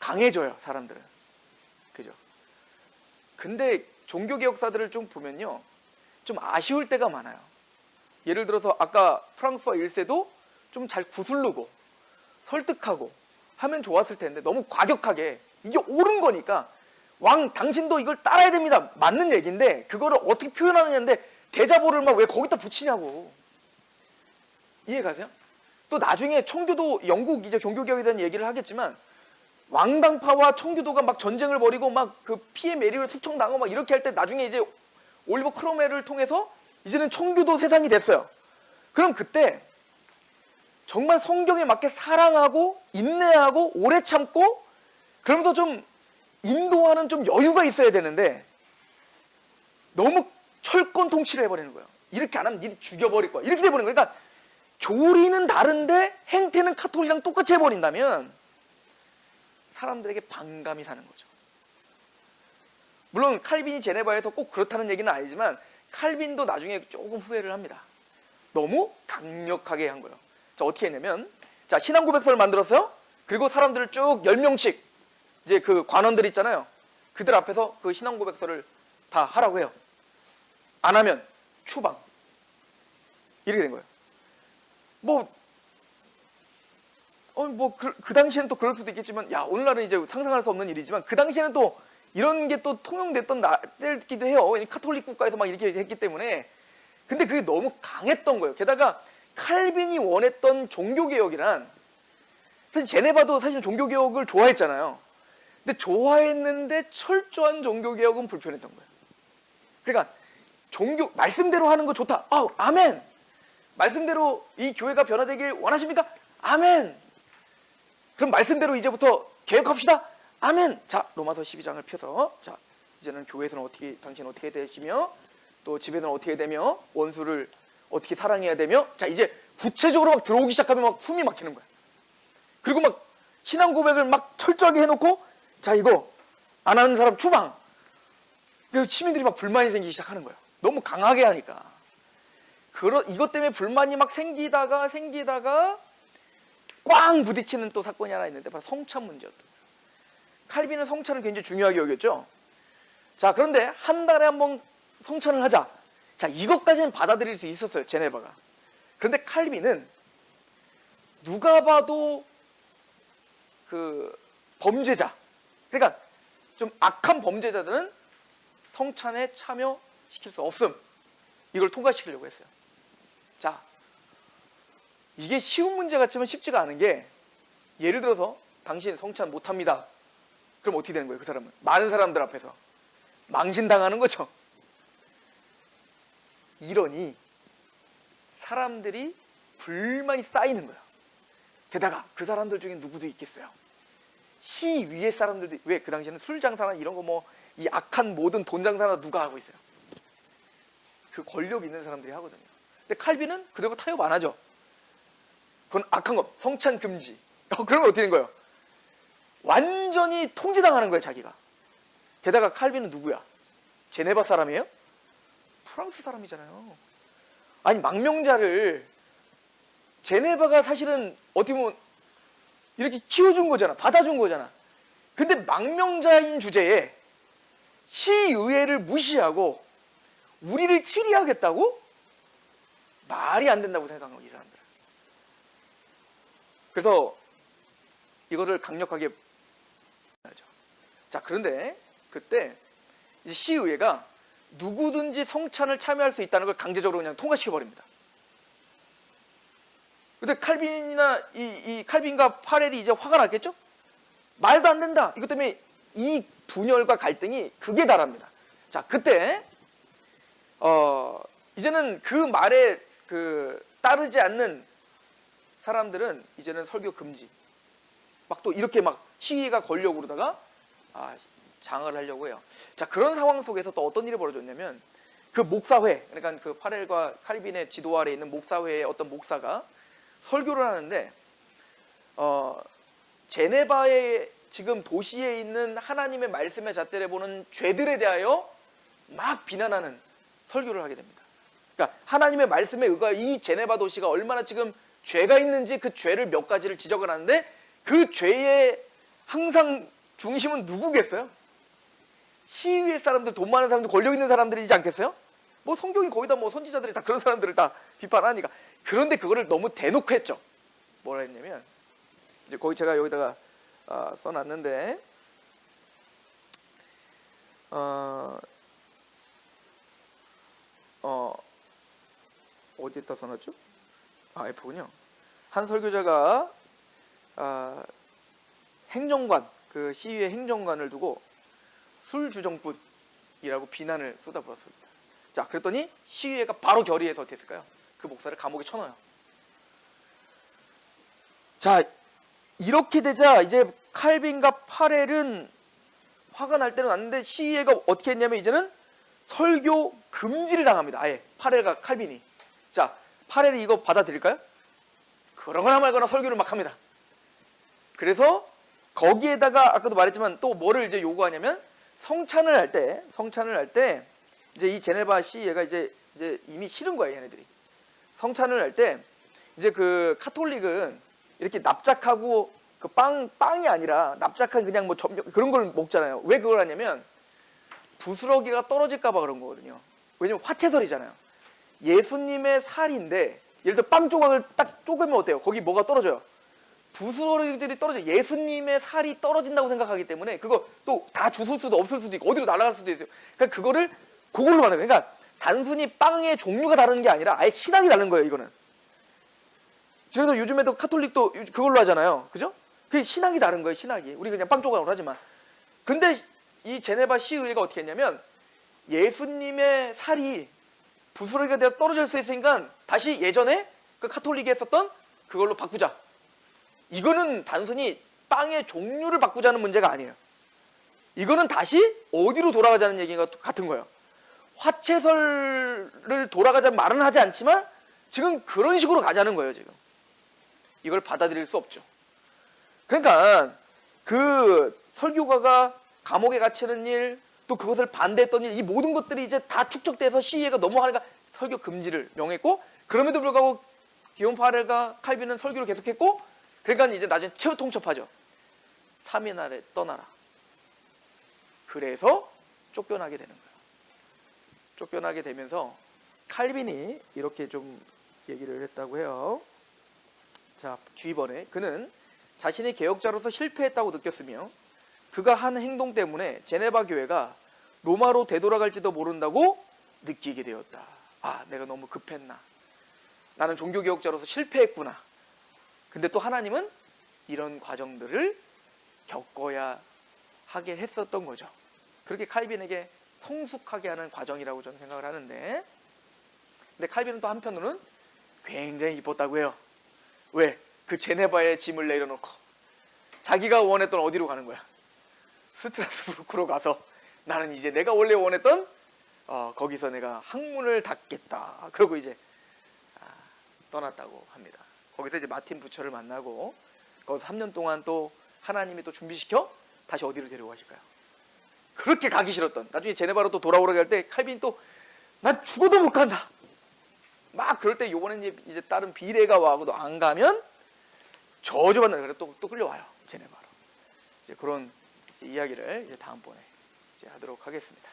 강해져요, 사람들은. 그죠? 근데 종교개혁사들을 좀 보면요, 좀 아쉬울 때가 많아요. 예를 들어서 아까 프랑스와 1세도 좀 잘 구슬르고 설득하고 하면 좋았을 텐데 너무 과격하게 이게 옳은 거니까 왕 당신도 이걸 따라야 됩니다. 맞는 얘기인데 그거를 어떻게 표현하느냐인데 대자보를 막 왜 거기다 붙이냐고. 이해가세요? 또 나중에 청교도 영국 이제 종교개혁에 대한 얘기를 하겠지만 왕당파와 청교도가 막 전쟁을 벌이고 막 그 피해 매립을 숙청당하고 막 이렇게 할 때 나중에 이제 올리버 크롬웰을 통해서 이제는 청교도 세상이 됐어요. 그럼 그때 정말 성경에 맞게 사랑하고 인내하고 오래 참고 그러면서 좀 인도하는 좀 여유가 있어야 되는데 너무 철권 통치를 해버리는 거예요. 이렇게 안 하면 니들 죽여버릴 거야. 이렇게 돼버리는 거예요. 그러니까 교리는 다른데 행태는 카톨릭이랑 똑같이 해버린다면 사람들에게 반감이 사는 거죠. 물론 칼빈이 제네바에서 꼭 그렇다는 얘기는 아니지만 칼빈도 나중에 조금 후회를 합니다. 너무 강력하게 한 거예요. 자, 어떻게 했냐면, 자, 신앙 고백서를 만들었어요. 그리고 사람들을 쭉 10명씩 이제 그 관원들 있잖아요. 그들 앞에서 그 신앙 고백서를 다 하라고 해요. 안 하면 추방. 이렇게 된 거예요. 그 당시에는 또 그럴 수도 있겠지만, 야, 오늘날은 이제 상상할 수 없는 일이지만, 그 당시에는 또 이런 게 또 통용됐던 때기도 해요. 왜냐면 카톨릭 국가에서 막 이렇게 했기 때문에. 근데 그게 너무 강했던 거예요. 게다가 칼빈이 원했던 종교개혁이란, 사실 제네바도 사실 종교개혁을 좋아했잖아요. 근데 좋아했는데 철저한 종교개혁은 불편했던 거예요. 그러니까 말씀대로 하는 거 좋다. 아멘. 말씀대로 이 교회가 변화되길 원하십니까? 아멘. 그럼 말씀대로 이제부터 개혁합시다. 아멘. 자, 로마서 12장을 펴서, 자, 이제는 교회에서는 당신은 어떻게 되시며, 또 집에는 어떻게 되며, 원수를 어떻게 사랑해야 되며, 자, 이제 구체적으로 막 들어오기 시작하면 막 숨이 막히는 거야. 그리고 막 신앙 고백을 막 철저하게 해놓고, 자, 이거 안 하는 사람 추방. 그래서 시민들이 막 불만이 생기기 시작하는 거예요. 너무 강하게 하니까. 이것 때문에 불만이 막 생기다가 꽝 부딪히는 또 사건이 하나 있는데 바로 성찬 문제였던 거예요. 칼빈은 성찬을 굉장히 중요하게 여겼죠. 자, 그런데 한 달에 한 번 성찬을 하자. 자, 이것까지는 받아들일 수 있었어요, 제네바가. 그런데 칼빈은 누가 봐도 그 범죄자, 그러니까 좀 악한 범죄자들은 성찬에 참여시킬 수 없음. 이걸 통과시키려고 했어요. 자, 이게 쉬운 문제 같지만 쉽지가 않은 게, 예를 들어서 당신 성찬 못합니다. 그럼 어떻게 되는 거예요, 그 사람은? 많은 사람들 앞에서 망신당하는 거죠. 이러니 사람들이 불만이 쌓이는 거예요. 게다가 그 사람들 중에 누구도 있겠어요. 시위의 사람들도, 왜 그 당시에는 술 장사나 이런 거 이 악한 모든 돈 장사나 누가 하고 있어요? 그 권력 있는 사람들이 하거든요. 근데 칼빈은 그대로 타협 안 하죠. 그건 악한 거, 성찬 금지. 그러면 어떻게 된 거예요? 완전히 통제당하는 거예요, 자기가. 게다가 칼빈은 누구야? 제네바 사람이에요? 프랑스 사람이잖아요. 아니, 망명자를 제네바가 사실은 어떻게 보면 이렇게 키워준 거잖아. 받아준 거잖아. 근데 망명자인 주제에 시의회를 무시하고 우리를 치리하겠다고? 말이 안 된다고 생각한 거예요, 이 사람들은. 그래서 이거를 강력하게 하죠. 자, 그런데 그때 이제 시의회가 누구든지 성찬을 참여할 수 있다는 걸 강제적으로 그냥 통과시켜버립니다. 근데 이 칼빈과 파렐이 이제 화가 났겠죠? 말도 안 된다. 이것 때문에 이 분열과 갈등이 극에 달합니다. 자, 그때 이제는 그 말에 따르지 않는 사람들은 이제는 설교 금지. 막 또 이렇게 막 시위가 걸려고 그러다가 장을 하려고 해요. 자, 그런 상황 속에서 또 어떤 일이 벌어졌냐면, 그 목사회, 그러니까 그 파렐과 칼빈의 지도 아래 있는 목사회의 어떤 목사가 설교를 하는데, 제네바의 지금 도시에 있는 하나님의 말씀의 잣대를 보는 죄들에 대하여 막 비난하는 설교를 하게 됩니다. 그러니까 하나님의 말씀에 의거하여 이 제네바 도시가 얼마나 지금 죄가 있는지 그 죄를 몇 가지를 지적을 하는데, 그 죄의 항상 중심은 누구겠어요? 시위의 사람들, 돈 많은 사람들, 권력 있는 사람들이지 않겠어요? 뭐 성경이 거의 다 뭐 선지자들이 다 그런 사람들을 다 비판하니까. 그런데 그거를 너무 대놓고 했죠. 뭐라 했냐면, 이제 거기 제가 여기다가 써놨는데, 어디에다 써놨죠? F군요. 한 설교자가 행정관, 그 시위의 행정관을 두고 술주정꾼이라고 비난을 쏟아부었습니다. 자, 그랬더니 시위회가 바로 결의해서 어떻게 했을까요? 그 목사를 감옥에 쳐넣어요. 자, 이렇게 되자 이제 칼빈과 파렐은 화가 날 때는 왔는데, 시위회가 어떻게 했냐면 이제는 설교 금지를 당합니다. 아예 파렐과 칼빈이. 자, 파렐이 이거 받아들일까요? 그러거나 말거나 설교를 막 합니다. 그래서 거기에다가 아까도 말했지만 또 뭐를 이제 요구하냐면, 성찬을 할 때 이제 이 제네바 시위회가 이제 이미 싫은 거예요, 얘네들이. 성찬을 할 때 이제 그 카톨릭은 이렇게 납작하고 그 빵이 아니라 납작한 그냥 뭐 그런 걸 먹잖아요. 왜 그걸 하냐면 부스러기가 떨어질까봐 그런 거거든요. 왜냐면 화채설이잖아요. 예수님의 살인데 예를 들어 빵 조각을 딱 쪼개면 어때요? 거기 뭐가 떨어져요? 부스러기들이 떨어져. 예수님의 살이 떨어진다고 생각하기 때문에 그거 또 다 주술 수도 없을 수도 있고 어디로 날아갈 수도 있어요. 그러니까 그거를 그걸로 만든 거예요. 그러니까 단순히 빵의 종류가 다른 게 아니라 아예 신학이 다른 거예요, 이거는. 그래서 요즘에도 카톨릭도 그걸로 하잖아요. 그죠? 그게 신학이 다른 거예요, 신학이. 우리 그냥 빵 조각으로 하지만. 근데 이 제네바 시의회가 어떻게 했냐면, 예수님의 살이 부스러기가 되어 떨어질 수 있으니까 다시 예전에 그 카톨릭이 했었던 그걸로 바꾸자. 이거는 단순히 빵의 종류를 바꾸자는 문제가 아니에요. 이거는 다시 어디로 돌아가자는 얘기가 같은 거예요. 화채설을 돌아가자는 말은 하지 않지만 지금 그런 식으로 가자는 거예요, 지금. 이걸 받아들일 수 없죠. 그러니까 그 설교가가 감옥에 갇히는 일, 또 그것을 반대했던 일, 이 모든 것들이 이제 다 축적돼서 시위회가 넘어가니까 설교 금지를 명했고, 그럼에도 불구하고 기욤 파렐과 칼빈은 설교를 계속했고, 그러니까 이제 나중에 최후 통첩하죠. 3일 안에 떠나라. 그래서 쫓겨나게 되는 거예요. 쫓겨나게 되면서 칼빈이 이렇게 좀 얘기를 했다고 해요. 자, 주입원에 그는 자신이 개혁자로서 실패했다고 느꼈으며 그가 한 행동 때문에 제네바 교회가 로마로 되돌아갈지도 모른다고 느끼게 되었다. 아, 내가 너무 급했나. 나는 종교개혁자로서 실패했구나. 근데 또 하나님은 이런 과정들을 겪어야 하게 했었던 거죠. 그렇게 칼빈에게 성숙하게 하는 과정이라고 저는 생각을 하는데, 근데 칼빈은 또 한편으로는 굉장히 기뻤다고 해요. 왜? 그 제네바에 짐을 내려놓고 자기가 원했던 어디로 가는 거야? 스트라스부르크로 가서 나는 이제 내가 원래 원했던 거기서 내가 학문을 닫겠다. 그러고 이제 떠났다고 합니다. 거기서 이제 마틴 부처를 만나고 거기서 3년 동안 또 하나님이 또 준비시켜 다시 어디로 데려가실까요? 그렇게 가기 싫었던, 나중에 제네바로 또 돌아오라고 할 때 칼빈이 또 난 죽어도 못 간다. 막 그럴 때 요번엔 이제 다른 비례가 와고도 안 가면 저주받는, 그래 또 끌려와요, 제네바로. 이제 그런 이야기를 이제 다음번에 이제 하도록 하겠습니다.